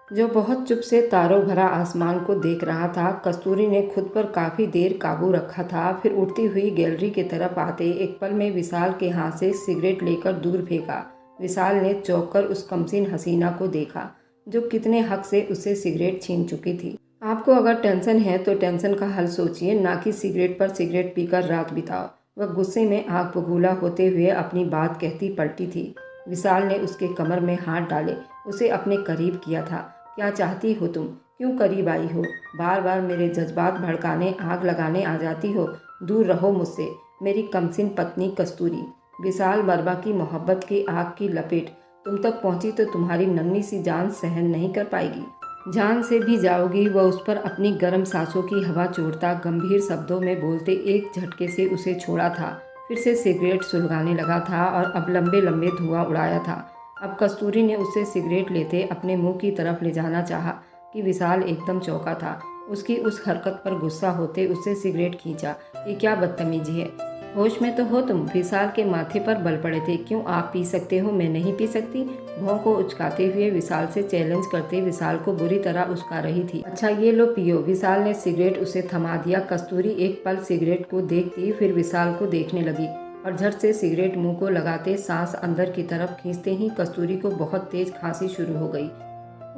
जो बहुत चुप से तारों भरा आसमान को देख रहा था। कस्तूरी ने खुद पर काफ़ी देर काबू रखा था, फिर उड़ती हुई गैलरी की तरफ आते एक पल में विशाल के हाथ से सिगरेट लेकर दूर फेंका। विशाल ने चौंक कर उस कमसीन हसीना को देखा जो कितने हक से उससे सिगरेट छीन चुकी थी। आपको अगर टेंशन है तो टेंशन का हल सोचिए, ना कि सिगरेट पर सिगरेट पीकर रात बिताओ। वह गुस्से में आग बबूला होते हुए अपनी बात कहती पलटी थी। विशाल ने उसके कमर में हाथ डाले उसे अपने करीब किया था। क्या चाहती हो तुम? क्यों करीब आई हो? बार बार मेरे जज्बात भड़काने, आग लगाने आ जाती हो। दूर रहो मुझसे, मेरी कमसिन पत्नी कस्तूरी। विशाल वर्मा की मोहब्बत की आग की लपेट तुम तक पहुंची तो तुम्हारी नन्ही सी जान सहन नहीं कर पाएगी। जान से भी जाओगी। वह उस पर अपनी गर्म सांसों की हवा छोड़ता गंभीर शब्दों में बोलते एक झटके से उसे छोड़ा था। फिर से सिगरेट सुलगाने लगा था और अब लंबे लंबे धुआं उड़ाया था। अब कस्तूरी ने उससे सिगरेट लेते अपने मुंह की तरफ ले जाना चाहा कि विशाल एकदम चौंका था। उसकी उस हरकत पर गुस्सा होते उससे सिगरेट खींचा। ये क्या बदतमीजी है? होश में तो हो तुम? विशाल के माथे पर बल पड़े थे। क्यों आप पी सकते हो, मैं नहीं पी सकती? भौं को उचकाते हुए विशाल से चैलेंज करते विशाल को बुरी तरह उचका रही थी। अच्छा ये लो पियो। विशाल ने सिगरेट उसे थमा दिया। कस्तूरी एक पल सिगरेट को देखती फिर विशाल को देखने लगी और झट से सिगरेट मुंह को लगाते सांस अंदर की तरफ खींचते ही कस्तूरी को बहुत तेज खांसी शुरू हो गई।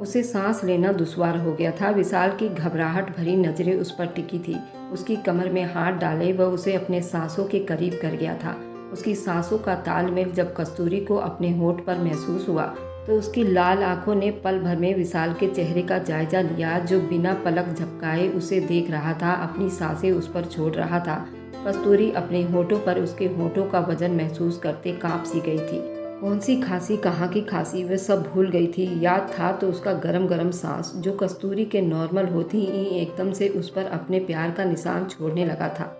उसे सांस लेना दुश्वार हो गया था। विशाल की घबराहट भरी नजरें उस पर टिकी थी। उसकी कमर में हाथ डाले वह उसे अपने सांसों के करीब कर गया था। उसकी सांसों का तालमेल जब कस्तूरी को अपने होठ पर महसूस हुआ तो उसकी लाल आंखों ने पल भर में विशाल के चेहरे का जायजा लिया, जो बिना पलक झपकाए उसे देख रहा था, अपनी सांसें उस पर छोड़ रहा था। कस्तूरी अपने होठों पर उसके होठों का वजन महसूस करते कांप सी गई थी। कौन सी खांसी, कहाँ की खांसी, वह सब भूल गई थी। याद था तो उसका गरम गरम सांस जो कस्तूरी के नॉर्मल होती ही एकदम से उस पर अपने प्यार का निशान छोड़ने लगा था।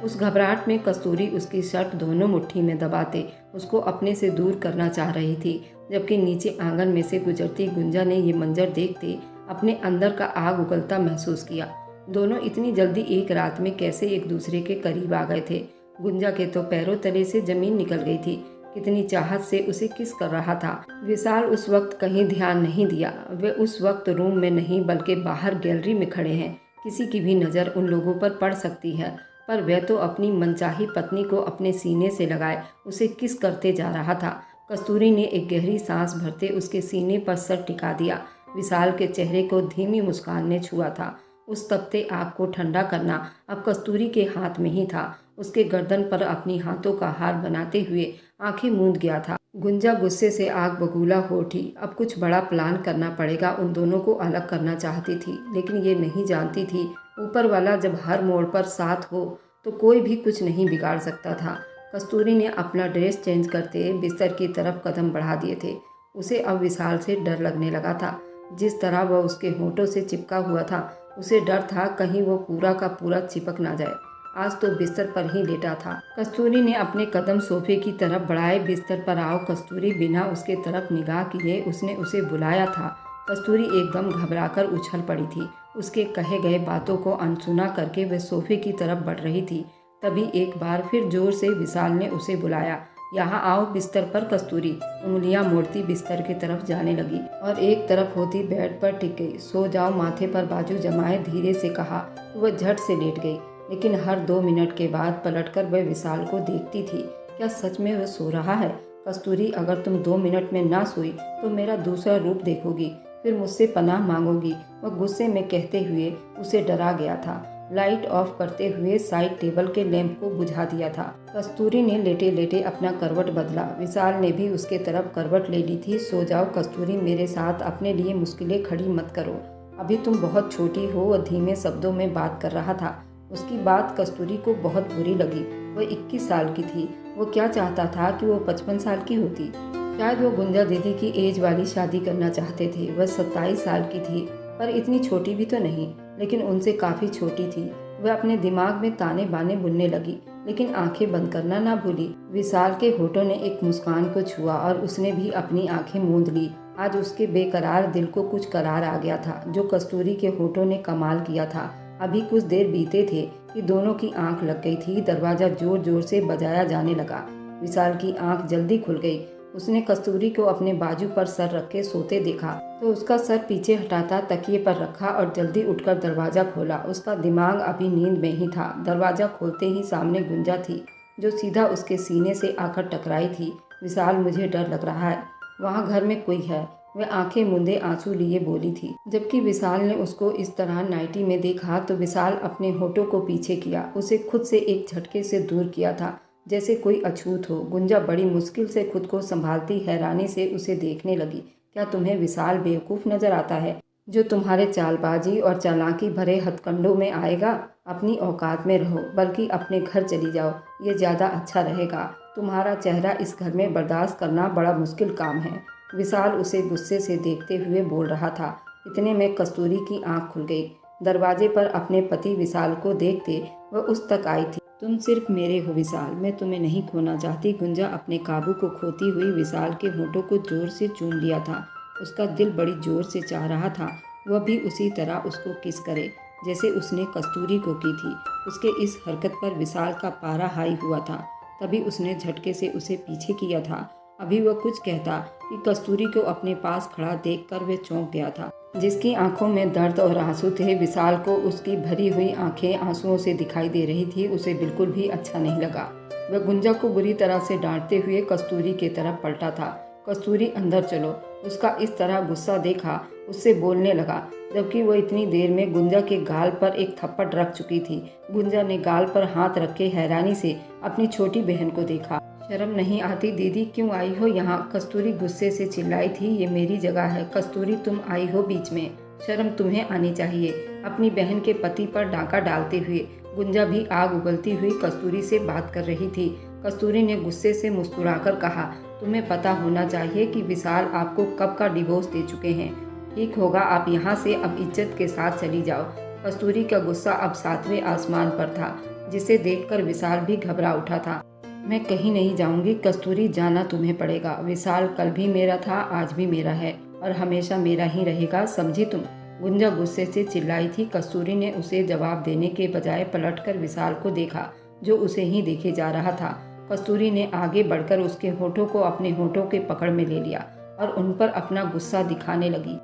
उस घबराहट में कस्तूरी उसकी शर्ट दोनों मुट्ठी में दबाते उसको अपने से दूर करना चाह रही थी, जबकि नीचे आंगन में से गुजरती गुंजा ने ये मंजर देखते अपने अंदर का आग उगलता महसूस किया। दोनों इतनी जल्दी एक रात में कैसे एक दूसरे के करीब आ गए थे? गुंजा के तो पैरों तले से जमीन निकल गई थी। कितनी चाहत से उसे किस कर रहा था। विशाल उस वक्त कहीं ध्यान नहीं दिया। वे उस वक्त रूम में नहीं बल्कि बाहर गैलरी में खड़े हैं। किसी की भी नज़र उन लोगों पर पड़ सकती है, पर वह तो अपनी मनचाही पत्नी को अपने सीने से लगाए उसे किस करते जा रहा था। कस्तूरी ने एक गहरी सांस भरते उसके सीने पर सर टिका दिया। विशाल के चेहरे को धीमी मुस्कान ने छुआ था। उस तपते आग को ठंडा करना अब कस्तूरी के हाथ में ही था। उसके गर्दन पर अपनी हाथों का हार बनाते हुए आंखें मूंद गया था। गुंजा गुस्से से आग बबूला हो उठी। अब कुछ बड़ा प्लान करना पड़ेगा। उन दोनों को अलग करना चाहती थी, लेकिन ये नहीं जानती थी ऊपर वाला जब हर मोड़ पर साथ हो तो कोई भी कुछ नहीं बिगाड़ सकता था। कस्तूरी ने अपना ड्रेस चेंज करते बिस्तर की तरफ कदम बढ़ा दिए थे। उसे अब विशाल से डर लगने लगा था। जिस तरह वह उसके होठों से चिपका हुआ था, उसे डर था कहीं वो पूरा का पूरा चिपक ना जाए। आज तो बिस्तर पर ही लेटा था। कस्तूरी ने अपने कदम सोफे की तरफ बढ़ाए। बिस्तर पर आओ कस्तूरी। बिना उसके तरफ निगाह किए उसने उसे बुलाया था। कस्तूरी एकदम घबराकर उछल पड़ी थी। उसके कहे गए बातों को अनसुना करके वह सोफे की तरफ बढ़ रही थी। तभी एक बार फिर जोर से विशाल ने उसे बुलाया। यहाँ आओ बिस्तर पर कस्तूरी। उंगलियां मोड़ती बिस्तर की तरफ जाने लगी और एक तरफ होती बेड पर टिक गई। सो जाओ, माथे पर बाजू जमाए धीरे से कहा तो वह झट से लेट गई। लेकिन हर 2 मिनट के बाद पलटकर वह विशाल को देखती थी। क्या सच में वह सो रहा है? कस्तूरी, अगर तुम 2 मिनट में ना सोई तो मेरा दूसरा रूप देखोगी, फिर मुझसे पनाह मांगोगी। वह गुस्से में कहते हुए उसे डरा गया था। लाइट ऑफ करते हुए साइड टेबल के लैंप को बुझा दिया था। कस्तूरी ने लेटे लेटे अपना करवट बदला। विशाल ने भी उसके तरफ करवट ले ली थी। सो जाओ कस्तूरी, मेरे साथ अपने लिए मुश्किलें खड़ी मत करो। अभी तुम बहुत छोटी हो। वह धीमे शब्दों में बात कर रहा था। उसकी बात कस्तूरी को बहुत बुरी लगी। वह 21 साल की थी। वो क्या चाहता था कि वो 55 साल की होती। शायद वो गुंजा दीदी की एज वाली शादी करना चाहते थे। वह 27 साल की थी, पर इतनी छोटी भी तो नहीं, लेकिन उनसे काफ़ी छोटी थी। वह अपने दिमाग में ताने बाने बुनने लगी, लेकिन आंखें बंद करना ना भूली। विशाल के होठों ने एक मुस्कान को छुआ और उसने भी अपनी आंखें मूंद ली। आज उसके बेकरार दिल को कुछ करार आ गया था, जो कस्तूरी के होठों ने कमाल किया था। अभी कुछ देर बीते थे कि दोनों की आंख लग गई थी। दरवाजा जोर जोर से बजाया जाने लगा। विशाल की आंख जल्दी खुल गई। उसने कस्तूरी को अपने बाजू पर सर रख के सोते देखा तो उसका सर पीछे हटाता तकिए पर रखा और जल्दी उठकर दरवाजा खोला। उसका दिमाग अभी नींद में ही था। दरवाजा खोलते ही सामने गुंजा थी, जो सीधा उसके सीने से आकर टकराई थी। विशाल, मुझे डर लग रहा है, वहाँ घर में कोई है, वह आंखें मूंदे आंसू लिए बोली थी। जबकि विशाल ने उसको इस तरह नाइटी में देखा तो विशाल अपने होठों को पीछे किया, उसे खुद से एक झटके से दूर किया था, जैसे कोई अछूत हो। गुंजा बड़ी मुश्किल से खुद को संभालती हैरानी से उसे देखने लगी। क्या तुम्हें विशाल बेवकूफ़ नजर आता है, जो तुम्हारे चालबाजी और चालाकी भरे हथकंडों में आएगा? अपनी औकात में रहो, बल्कि अपने घर चली जाओ, ये ज़्यादा अच्छा रहेगा। तुम्हारा चेहरा इस घर में बर्दाश्त करना बड़ा मुश्किल काम है। विशाल उसे गुस्से से देखते हुए बोल रहा था। इतने में कस्तूरी की आंख खुल गई। दरवाजे पर अपने पति विशाल को देखते वह उस तक आई थी। तुम सिर्फ मेरे हो विशाल, मैं तुम्हें नहीं खोना चाहती। गुंजा अपने काबू को खोती हुई विशाल के होठों को जोर से चूम लिया था। उसका दिल बड़ी जोर से चाह रहा था वह भी उसी तरह उसको किस करे जैसे उसने कस्तूरी को की थी। उसके इस हरकत पर विशाल का पारा हाई हुआ था। तभी उसने झटके से उसे पीछे किया था। अभी वह कुछ कहता कि कस्तूरी को अपने पास खड़ा देखकर वह चौंक गया था, जिसकी आंखों में दर्द और आंसू थे। विशाल को उसकी भरी हुई आंखें आंसुओं से दिखाई दे रही थी। उसे बिल्कुल भी अच्छा नहीं लगा। वह गुंजा को बुरी तरह से डांटते हुए कस्तूरी की तरफ पलटा था। कस्तूरी, अंदर चलो। उसका इस तरह गुस्सा देखा उससे बोलने लगा, जबकि वह इतनी देर में गुंजा के गाल पर एक थप्पड़ रख चुकी थी। गुंजा ने गाल पर हाथ रखे हैरानी से अपनी छोटी बहन को देखा। शर्म नहीं आती दीदी, क्यों आई हो यहाँ? कस्तूरी गुस्से से चिल्लाई थी। ये मेरी जगह है कस्तूरी, तुम आई हो बीच में, शर्म तुम्हें आनी चाहिए। अपनी बहन के पति पर डांका डालते हुए गुंजा भी आग उगलती हुई कस्तूरी से बात कर रही थी। कस्तूरी ने गुस्से से मुस्कुराकर कहा, तुम्हें पता होना चाहिए कि विशाल आपको कब का डिवोर्स दे चुके हैं। ठीक होगा, आप यहाँ से अब इज्जत के साथ चली जाओ। कस्तूरी का गुस्सा अब 7वें आसमान पर था, जिसे देखकर विशाल भी घबरा उठा था। मैं कहीं नहीं जाऊंगी कस्तूरी, जाना तुम्हें पड़ेगा। विशाल कल भी मेरा था, आज भी मेरा है और हमेशा मेरा ही रहेगा, समझी तुम? गुंजा गुस्से से चिल्लाई थी। कस्तूरी ने उसे जवाब देने के बजाय पलटकर विशाल को देखा, जो उसे ही देखे जा रहा था। कस्तूरी ने आगे बढ़कर उसके होठों को अपने होठों के पकड़ में ले लिया और उन पर अपना गुस्सा दिखाने लगी।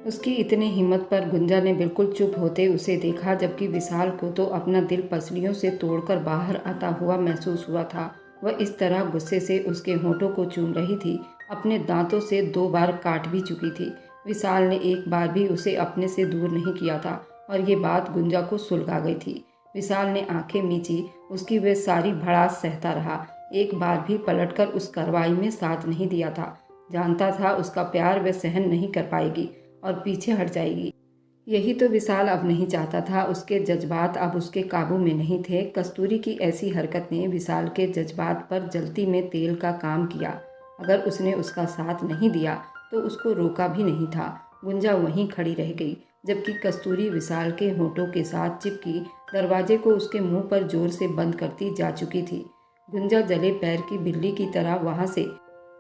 उसकी इतनी हिम्मत पर गुंजा ने बिल्कुल चुप होते उसे देखा, जबकि विशाल को तो अपना दिल पसलियों से तोड़कर बाहर आता हुआ महसूस हुआ था। वह इस तरह गुस्से से उसके होठों को चूम रही थी, अपने दांतों से 2 बार काट भी चुकी थी। विशाल ने एक बार भी उसे अपने से दूर नहीं किया था और ये बात गुंजा को सुलगा गई थी। विशाल ने आंखें मींची, उसकी वह सारी भड़ास सहता रहा। एक बार भी पलटकर उस कार्रवाई में साथ नहीं दिया था। जानता था उसका प्यार वह सहन नहीं कर पाएगी और पीछे हट जाएगी। यही तो विशाल अब नहीं चाहता था। उसके जज्बात अब उसके काबू में नहीं थे। कस्तूरी की ऐसी हरकत ने विशाल के जज्बात पर जलती में तेल का काम किया। अगर उसने उसका साथ नहीं दिया तो उसको रोका भी नहीं था। गुंजा वहीं खड़ी रह गई, जबकि कस्तूरी विशाल के होठों के साथ चिपकी दरवाजे को उसके मुंह पर जोर से बंद करती जा चुकी थी। गुंजा जले पैर की बिल्ली की तरह वहां से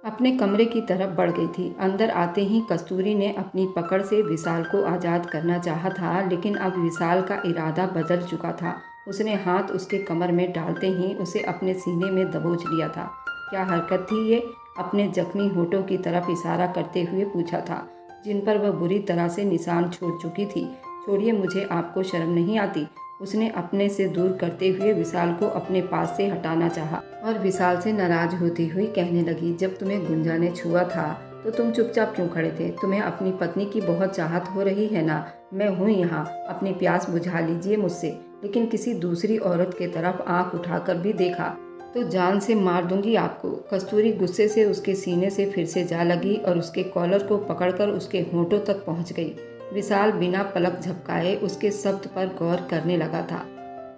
अपने कमरे की तरफ बढ़ गई थी। अंदर आते ही कस्तूरी ने अपनी पकड़ से विशाल को आज़ाद करना चाहा था, लेकिन अब विशाल का इरादा बदल चुका था। उसने हाथ उसके कमर में डालते ही उसे अपने सीने में दबोच लिया था। क्या हरकत थी ये? अपने जख्मी होठों की तरफ इशारा करते हुए पूछा था, जिन पर वह बुरी तरह से निशान छोड़ चुकी थी। छोड़िए मुझे, आपको शर्म नहीं आती? उसने अपने से दूर करते हुए विशाल को अपने पास से हटाना चाहा और विशाल से नाराज होती हुई कहने लगी, जब तुम्हें गुंजा ने छुआ था तो तुम चुपचाप क्यों खड़े थे? तुम्हें अपनी पत्नी की बहुत चाहत हो रही है ना? मैं हूँ यहाँ, अपनी प्यास बुझा लीजिए मुझसे। लेकिन किसी दूसरी औरत की तरफ आंख उठाकर भी देखा तो जान से मार दूंगी आपको। कस्तूरी गुस्से से उसके सीने से फिर से जा लगी और उसके कॉलर को पकड़कर उसके होठों तक पहुंच गई। विशाल बिना पलक झपकाए उसके शब्द पर गौर करने लगा था।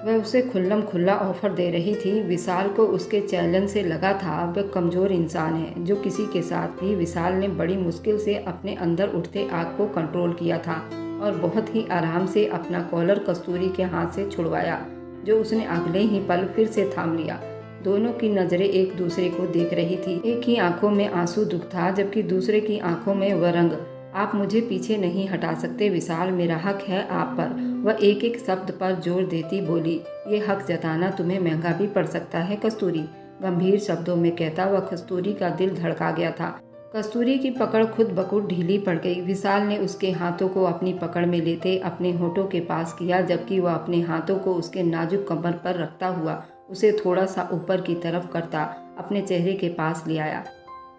वह उसे खुल्लम खुल्ला ऑफर दे रही थी। विशाल को उसके चैलेंज से लगा था वह कमज़ोर इंसान है, जो किसी के साथ भी। विशाल ने बड़ी मुश्किल से अपने अंदर उठते आग को कंट्रोल किया था और बहुत ही आराम से अपना कॉलर कस्तूरी के हाथ से छुड़वाया, जो उसने अगले ही पल फिर से थाम लिया। दोनों की नज़रें एक दूसरे को देख रही थी। एक की आंखों में आंसू दुख था, जबकि दूसरे की आंखों में वह रंग। आप मुझे पीछे नहीं हटा सकते विशाल, मेरा हक है आप पर। वह एक एक शब्द पर जोर देती बोली, ये हक जताना तुम्हें महंगा भी पड़ सकता है कस्तूरी। गंभीर शब्दों में कहता वह कस्तूरी का दिल धड़का गया था। कस्तूरी की पकड़ खुद बखुद ढीली पड़ गई। विशाल ने उसके हाथों को अपनी पकड़ में लेते अपने होठों के पास किया, जबकि वह अपने हाथों को उसके नाजुक कमर पर रखता हुआ उसे थोड़ा सा ऊपर की तरफ करता अपने चेहरे के पास ले आया।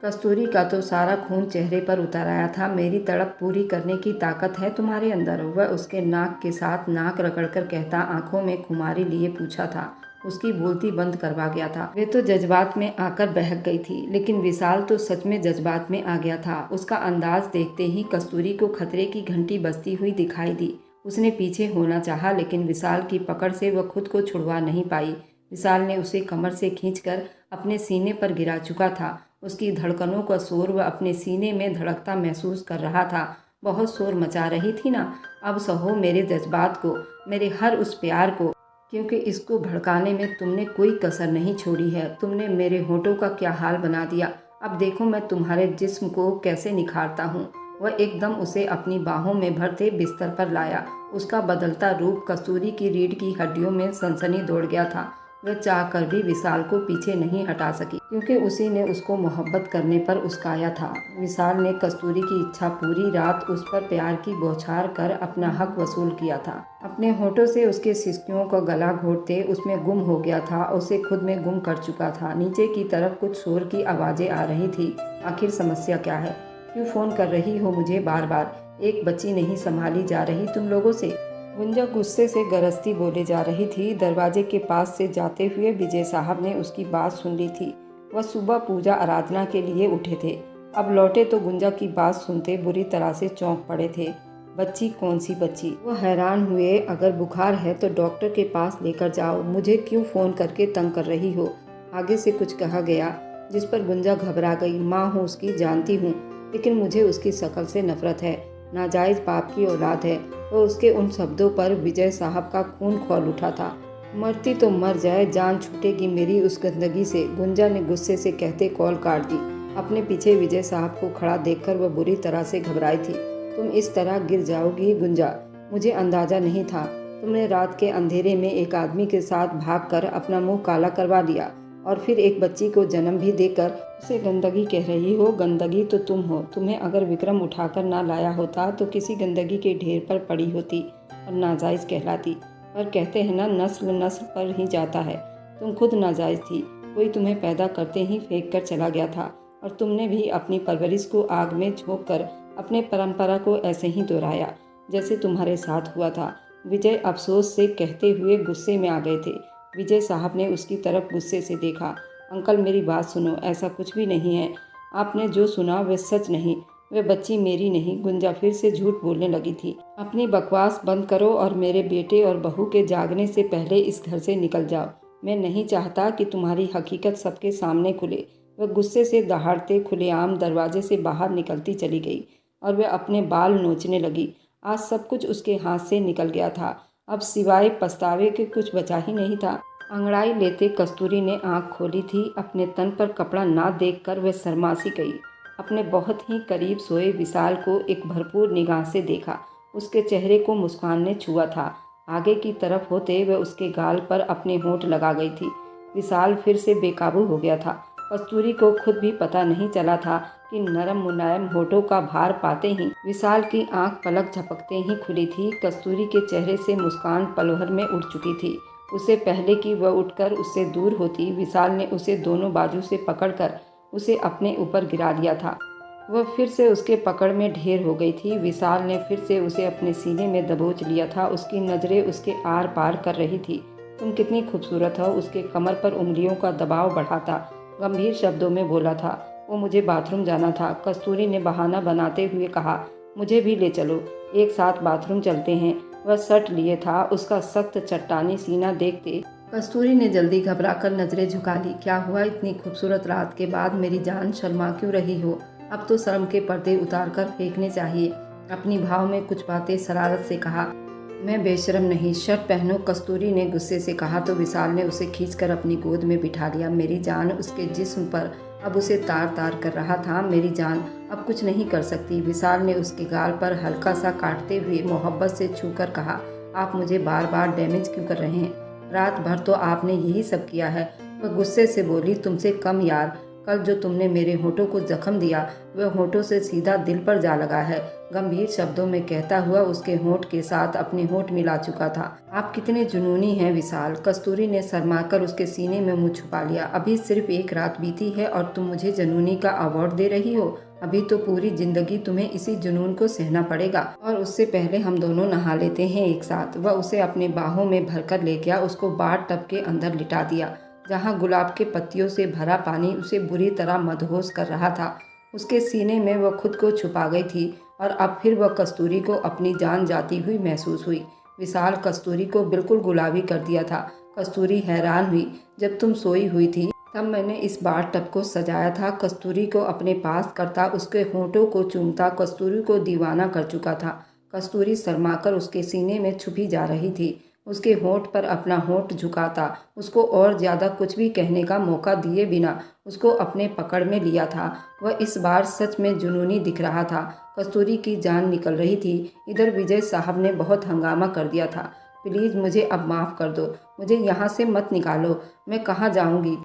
कस्तूरी का तो सारा खून चेहरे पर उतर आया था। मेरी तड़प पूरी करने की ताकत है तुम्हारे अंदर, वह उसके नाक के साथ नाक रगड़कर कहता आंखों में खुमारी लिए पूछा था। उसकी बोलती बंद करवा गया था। वे तो जज्बात में आकर बहक गई थी, लेकिन विशाल तो सच में जज्बात में आ गया था। उसका अंदाज देखते ही कस्तूरी को खतरे की घंटी बजती हुई दिखाई दी। उसने पीछे होना चाहा, लेकिन विशाल की पकड़ से वह खुद को छुड़वा नहीं पाई। विशाल ने उसे कमर से खींचकर अपने सीने पर गिरा चुका था। उसकी धड़कनों का शोर वह अपने सीने में धड़कता महसूस कर रहा था। बहुत शोर मचा रही थी ना? अब सहो मेरे जज्बात को, मेरे हर उस प्यार को, क्योंकि इसको भड़काने में तुमने कोई कसर नहीं छोड़ी है। तुमने मेरे होठों का क्या हाल बना दिया। अब देखो मैं तुम्हारे जिस्म को कैसे निखारता हूँ। वह एकदम उसे अपनी बाहों में भरते बिस्तर पर लाया। उसका बदलता रूप कस्तूरी की रीढ़ की हड्डियों में सनसनी दौड़ गया था। वह चाह कर भी विशाल को पीछे नहीं हटा सकी, क्योंकि उसी ने उसको मोहब्बत करने पर उस्काया था। विशाल ने कस्तूरी की इच्छा पूरी रात उस पर प्यार की बौछार कर अपना हक वसूल किया था। अपने होठों से उसके सिसकियों का गला घोटते उसमें गुम हो गया था। उसे खुद में गुम कर चुका था। नीचे की तरफ कुछ शोर की आवाज़ें आ रही थी। आखिर समस्या क्या है? क्यों फ़ोन कर रही हो मुझे बार बार? एक बच्ची नहीं संभाली जा रही तुम लोगों से? गुंजा गुस्से से गरजती बोले जा रही थी। दरवाजे के पास से जाते हुए विजय साहब ने उसकी बात सुन ली थी। वह सुबह पूजा आराधना के लिए उठे थे। अब लौटे तो गुंजा की बात सुनते बुरी तरह से चौंक पड़े थे। बच्ची? कौन सी बच्ची? वो हैरान हुए। अगर बुखार है तो डॉक्टर के पास लेकर जाओ। मुझे क्यों फ़ोन करके तंग कर रही हो? आगे से कुछ कहा गया, जिस पर गुंजा घबरा गई। माँ हूँ उसकी, जानती हूँ, लेकिन मुझे उसकी शक्ल से नफरत है। नाजायज़ बाप की औलाद है। तो उसके उन शब्दों पर विजय साहब का खून खौल उठा था। मरती तो मर जाए, जान छूटेगी मेरी उस गंदगी से। गुंजा ने गुस्से से कहते कॉल काट दी। अपने पीछे विजय साहब को खड़ा देखकर वह बुरी तरह से घबराई थी। तुम इस तरह गिर जाओगी गुंजा, मुझे अंदाजा नहीं था। तुमने रात के अंधेरे में एक आदमी के साथ भागकर अपना मुंह काला करवा लिया और फिर एक बच्ची को जन्म भी देकर उसे गंदगी कह रही हो। गंदगी तो तुम हो। तुम्हें अगर विक्रम उठाकर ना लाया होता तो किसी गंदगी के ढेर पर पड़ी होती और नाजायज़ कहलाती। पर कहते हैं ना, नस्ल नस्ल पर ही जाता है। तुम खुद नाजायज़ थी। कोई तुम्हें पैदा करते ही फेंक कर चला गया था और तुमने भी अपनी परवरिश को आग में झोंक कर अपने परंपरा को ऐसे ही दोहराया जैसे तुम्हारे साथ हुआ था। विजय अफसोस से कहते हुए गुस्से में आ गए थे। विजय साहब ने उसकी तरफ गुस्से से देखा। अंकल मेरी बात सुनो, ऐसा कुछ भी नहीं है। आपने जो सुना वह सच नहीं। वह बच्ची मेरी नहीं। गुंजा फिर से झूठ बोलने लगी थी। अपनी बकवास बंद करो और मेरे बेटे और बहू के जागने से पहले इस घर से निकल जाओ। मैं नहीं चाहता कि तुम्हारी हकीकत सबके सामने खुले। वह गुस्से से दहाड़ते खुलेआम दरवाजे से बाहर निकलती चली गई। और वह अपने बाल नोचने लगी। आज सब कुछ उसके हाथ से निकल गया था। अब सिवाय पछतावे के कुछ बचा ही नहीं था। अंगड़ाई लेते कस्तूरी ने आंख खोली थी। अपने तन पर कपड़ा ना देखकर वह शर्मा सी गई। अपने बहुत ही करीब सोए विशाल को एक भरपूर निगाह से देखा। उसके चेहरे को मुस्कान ने छुआ था। आगे की तरफ होते वह उसके गाल पर अपने होंठ लगा गई थी। विशाल फिर से बेकाबू हो गया था। कस्तूरी को खुद भी पता नहीं चला था कि नरम मुलायम होठों का भार पाते ही विशाल की आंख पलक झपकते ही खुली थी। कस्तूरी के चेहरे से मुस्कान पल भर में उड़ चुकी थी। उसे पहले कि वह उठकर उससे दूर होती, विशाल ने उसे दोनों बाजू से पकड़कर उसे अपने ऊपर गिरा लिया था। वह फिर से उसके पकड़ में ढेर हो गई थी। विशाल ने फिर से उसे अपने सीने में दबोच लिया था। उसकी नज़रें उसके आर पार कर रही थी। तुम कितनी खूबसूरत हो, उसके कमर पर उंगलियों का दबाव बढ़ाता गंभीर शब्दों में बोला था। वो मुझे बाथरूम जाना था, कस्तूरी ने बहाना बनाते हुए कहा। मुझे भी ले चलो, एक साथ बाथरूम चलते हैं। वह शर्ट लिए था। उसका सख्त चट्टानी सीना देखते कस्तूरी ने जल्दी घबराकर नजरें झुका ली। क्या हुआ, इतनी खूबसूरत रात के बाद मेरी जान, शर्मा क्यों रही हो? अब तो शर्म के पर्दे उतारकर फेंकने चाहिए। अपनी भाव में कुछ बातें शरारत से कहा। मैं बेशर्म नहीं, शर्ट पहनो, कस्तूरी ने गुस्से से कहा तो विशाल ने उसे खींचकर अपनी गोद में बिठा लिया। मेरी जान उसके जिस्म पर अब उसे तार तार कर रहा था। मेरी जान अब कुछ नहीं कर सकती। विशाल ने उसके गाल पर हल्का सा काटते हुए मोहब्बत से छूकर कहा। आप मुझे बार बार डैमेज क्यों कर रहे हैं? रात भर तो आपने यही सब किया है। वह गुस्से से बोली। तुमसे कम यार, कल जो तुमने मेरे होठों को जख्म दिया वह होठों से सीधा दिल पर जा लगा है, गंभीर शब्दों में कहता हुआ उसके होठ के साथ अपने होठ मिला चुका था। आप कितने जुनूनी हैं विशाल। कस्तूरी ने शर्माकर उसके सीने में मुंह छुपा लिया। अभी सिर्फ एक रात बीती है और तुम मुझे जुनूनी का अवार्ड दे रही हो? अभी तो पूरी जिंदगी तुम्हें इसी जुनून को सहना पड़ेगा। और उससे पहले हम दोनों नहा लेते हैं एक साथ। वह उसे अपने बाहों में भरकर ले गया। उसको बाथ टब के अंदर लिटा दिया जहाँ गुलाब के पत्तियों से भरा पानी उसे बुरी तरह मदहोश कर रहा था। उसके सीने में वह खुद को छुपा गई थी और अब फिर वह कस्तूरी को अपनी जान जाती हुई महसूस हुई। विशाल कस्तूरी को बिल्कुल गुलाबी कर दिया था। कस्तूरी हैरान हुई। जब तुम सोई हुई थी तब मैंने इस बाथ टब को सजाया था। कस्तूरी को अपने पास करता, उसके होठों को चूमता, कस्तूरी को दीवाना कर चुका था। कस्तूरी शर्माकर उसके सीने में छुपी जा रही थी। उसके होठ पर अपना होठ झुकाता, उसको और ज़्यादा कुछ भी कहने का मौका दिए बिना उसको अपने पकड़ में लिया था। वह इस बार सच में जुनूनी दिख रहा था। कस्तूरी की जान निकल रही थी। इधर विजय साहब ने बहुत हंगामा कर दिया था। प्लीज़ मुझे अब माफ़ कर दो, मुझे यहाँ से मत निकालो, मैं कहाँ जाऊँगी?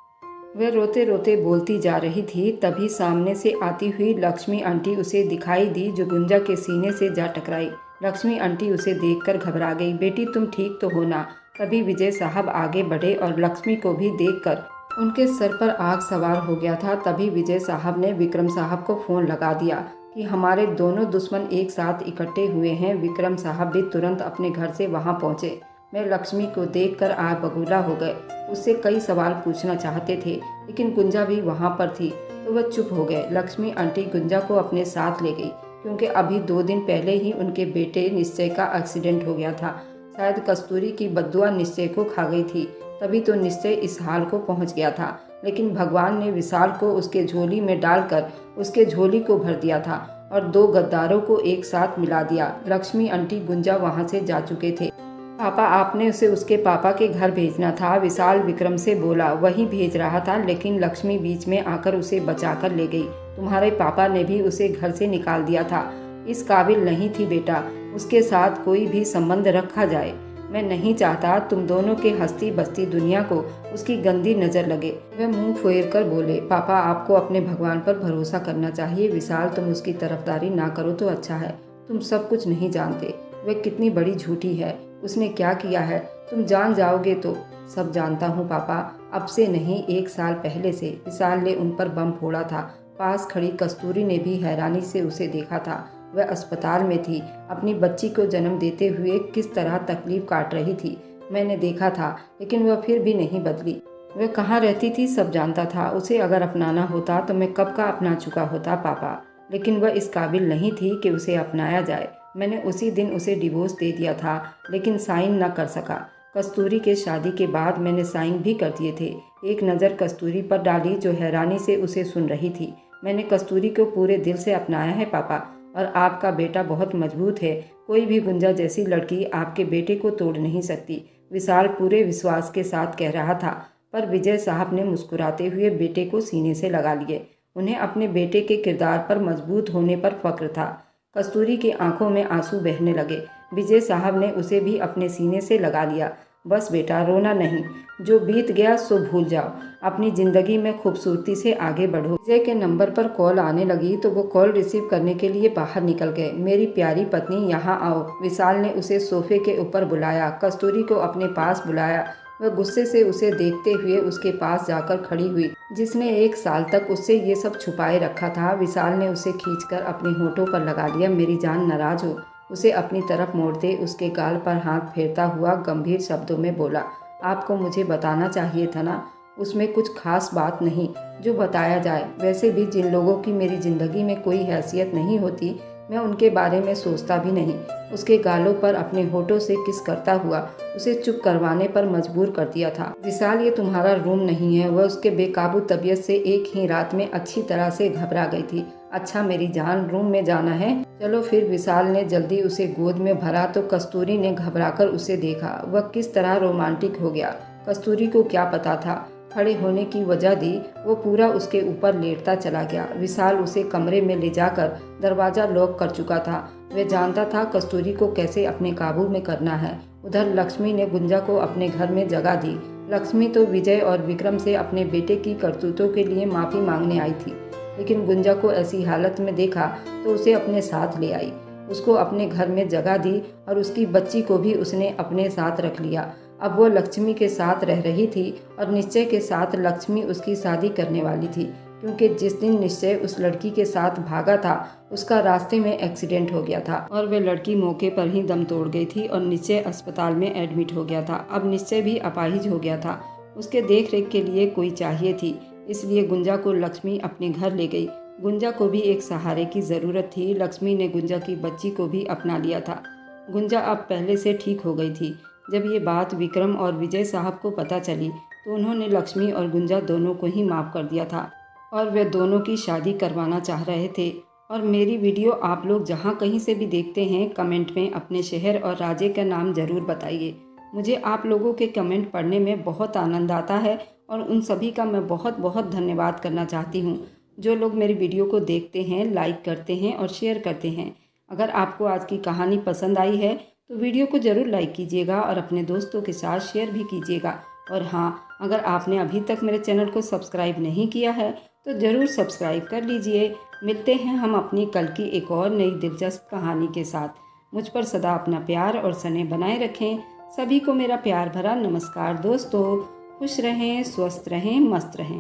वह रोते रोते बोलती जा रही थी। तभी सामने से आती हुई लक्ष्मी आंटी उसे दिखाई दी जो गुंजा के सीने से जा टकराई। लक्ष्मी आंटी उसे देखकर घबरा गई। बेटी तुम ठीक तो हो ना? तभी विजय साहब आगे बढ़े और लक्ष्मी को भी देखकर उनके सर पर आग सवार हो गया था। तभी विजय साहब ने विक्रम साहब को फ़ोन लगा दिया कि हमारे दोनों दुश्मन एक साथ इकट्ठे हुए हैं। विक्रम साहब भी तुरंत अपने घर से वहां पहुंचे। मैं लक्ष्मी को देखकर आग बबूला हो गए। उससे कई सवाल पूछना चाहते थे लेकिन गुंजा भी वहां पर थी तो वह चुप हो गए। लक्ष्मी आंटी गुंजा को अपने साथ ले गई क्योंकि अभी 2 दिन पहले ही उनके बेटे निश्चय का एक्सीडेंट हो गया था। शायद कस्तूरी की बद्दुआ निश्चय को खा गई थी, तभी तो निश्चय इस हाल को पहुंच गया था। लेकिन भगवान ने विशाल को उसके झोली में डालकर उसके झोली को भर दिया था और 2 गद्दारों को एक साथ मिला दिया। लक्ष्मी आंटी गुंजा वहां से जा चुके थे। पापा आपने उसे उसके पापा के घर भेजना था, विशाल विक्रम से बोला। वही भेज रहा था लेकिन लक्ष्मी बीच में आकर उसे बचाकर ले गई। तुम्हारे पापा ने भी उसे घर से निकाल दिया था। इस काबिल नहीं थी बेटा उसके साथ कोई भी संबंध रखा जाए। मैं नहीं चाहता तुम दोनों के हंसती बसती दुनिया को उसकी गंदी नज़र लगे। वह मुंह फेर कर बोले। पापा आपको अपने भगवान पर भरोसा करना चाहिए। विशाल तुम उसकी तरफदारी ना करो तो अच्छा है। तुम सब कुछ नहीं जानते वह कितनी बड़ी झूठी है। उसने क्या किया है तुम जान जाओगे तो। सब जानता हूँ पापा, अब से नहीं 1 साल पहले से विशाल ने उन पर बम फोड़ा था। पास खड़ी कस्तूरी ने भी हैरानी से उसे देखा था। वह अस्पताल में थी, अपनी बच्ची को जन्म देते हुए किस तरह तकलीफ काट रही थी मैंने देखा था, लेकिन वह फिर भी नहीं बदली। वह कहाँ रहती थी सब जानता था। उसे अगर अपनाना होता तो मैं कब का अपना चुका होता पापा, लेकिन वह इस काबिल नहीं थी कि उसे अपनाया जाए। मैंने उसी दिन उसे डिवोर्स दे दिया था लेकिन साइन न कर सका। कस्तूरी के शादी के बाद मैंने साइन भी कर दिए थे। एक नज़र कस्तूरी पर डाली जो हैरानी से उसे सुन रही थी। मैंने कस्तूरी को पूरे दिल से अपनाया है पापा, और आपका बेटा बहुत मजबूत है। कोई भी गुंजा जैसी लड़की आपके बेटे को तोड़ नहीं सकती, विशाल पूरे विश्वास के साथ कह रहा था। पर विजय साहब ने मुस्कुराते हुए बेटे को सीने से लगा लिए। उन्हें अपने बेटे के किरदार पर मजबूत होने पर फक्र था। कस्तूरी की आंखों में आंसू बहने लगे। विजय साहब ने उसे भी अपने सीने से लगा लिया। बस बेटा, रोना नहीं, जो बीत गया सो भूल जाओ, अपनी ज़िंदगी में खूबसूरती से आगे बढ़ो। विजय के नंबर पर कॉल आने लगी तो वो कॉल रिसीव करने के लिए बाहर निकल गए। मेरी प्यारी पत्नी, यहाँ आओ। विशाल ने उसे सोफे के ऊपर बुलाया, कस्तूरी को अपने पास बुलाया। वह गुस्से से उसे देखते हुए उसके पास जाकर खड़ी हुई, जिसने 1 साल तक उससे ये सब छुपाए रखा था। विशाल ने उसे खींचकर अपने होठों पर लगा लिया। मेरी जान, नाराज हो? उसे अपनी तरफ मोड़ते उसके गाल पर हाथ फेरता हुआ गंभीर शब्दों में बोला, आपको मुझे बताना चाहिए था ना, उसमें कुछ खास बात नहीं जो बताया जाए। वैसे भी जिन लोगों की मेरी ज़िंदगी में कोई हैसियत नहीं होती, मैं उनके बारे में सोचता भी नहीं। उसके गालों पर अपने होठों से किस करता हुआ उसे चुप करवाने पर मजबूर कर दिया था। विशाल, ये तुम्हारा रूम नहीं है। वह उसके बेकाबू तबीयत से एक ही रात में अच्छी तरह से घबरा गई थी। अच्छा मेरी जान, रूम में जाना है? चलो फिर। विशाल ने जल्दी उसे गोद में भरा तो कस्तूरी ने घबराकर उसे देखा। वह किस तरह रोमांटिक हो गया। कस्तूरी को क्या पता था, खड़े होने की वजह दी। वो पूरा उसके ऊपर लेटता चला गया। विशाल उसे कमरे में ले जाकर दरवाज़ा लॉक कर चुका था। वह जानता था कस्तूरी को कैसे अपने काबू में करना है। उधर लक्ष्मी ने गुंजा को अपने घर में जगह दी। लक्ष्मी तो विजय और विक्रम से अपने बेटे की करतूतों के लिए माफ़ी मांगने आई थी, लेकिन गुंजा को ऐसी हालत में देखा तो उसे अपने साथ ले आई। उसको अपने घर में जगह दी और उसकी बच्ची को भी उसने अपने साथ रख लिया। अब वो लक्ष्मी के साथ रह रही थी और निश्चय के साथ लक्ष्मी उसकी शादी करने वाली थी, क्योंकि जिस दिन निश्चय उस लड़की के साथ भागा था उसका रास्ते में एक्सीडेंट हो गया था और वह लड़की मौके पर ही दम तोड़ गई थी और निश्चय अस्पताल में एडमिट हो गया था। अब निश्चय भी अपाहिज हो गया था। उसके देख रेख के लिए कोई चाहिए थी, इसलिए गुंजा को लक्ष्मी अपने घर ले गई। गुंजा को भी एक सहारे की ज़रूरत थी। लक्ष्मी ने गुंजा की बच्ची को भी अपना लिया था। गुंजा अब पहले से ठीक हो गई थी। जब ये बात विक्रम और विजय साहब को पता चली तो उन्होंने लक्ष्मी और गुंजा दोनों को ही माफ़ कर दिया था और वे दोनों की शादी करवाना चाह रहे थे। और मेरी वीडियो आप लोग जहाँ कहीं से भी देखते हैं, कमेंट में अपने शहर और राज्य का नाम ज़रूर बताइए। मुझे आप लोगों के कमेंट पढ़ने में बहुत आनंद आता है और उन सभी का मैं बहुत बहुत धन्यवाद करना चाहती हूँ जो लोग मेरी वीडियो को देखते हैं, लाइक करते हैं और शेयर करते हैं। अगर आपको आज की कहानी पसंद आई है तो वीडियो को ज़रूर लाइक कीजिएगा और अपने दोस्तों के साथ शेयर भी कीजिएगा। और हाँ, अगर आपने अभी तक मेरे चैनल को सब्सक्राइब नहीं किया है तो ज़रूर सब्सक्राइब कर लीजिए। मिलते हैं हम अपनी कल की एक और नई दिलचस्प कहानी के साथ। मुझ पर सदा अपना प्यार और स्नेह बनाए रखें। सभी को मेरा प्यार भरा नमस्कार दोस्तों। खुश रहें, स्वस्थ रहें, मस्त रहें।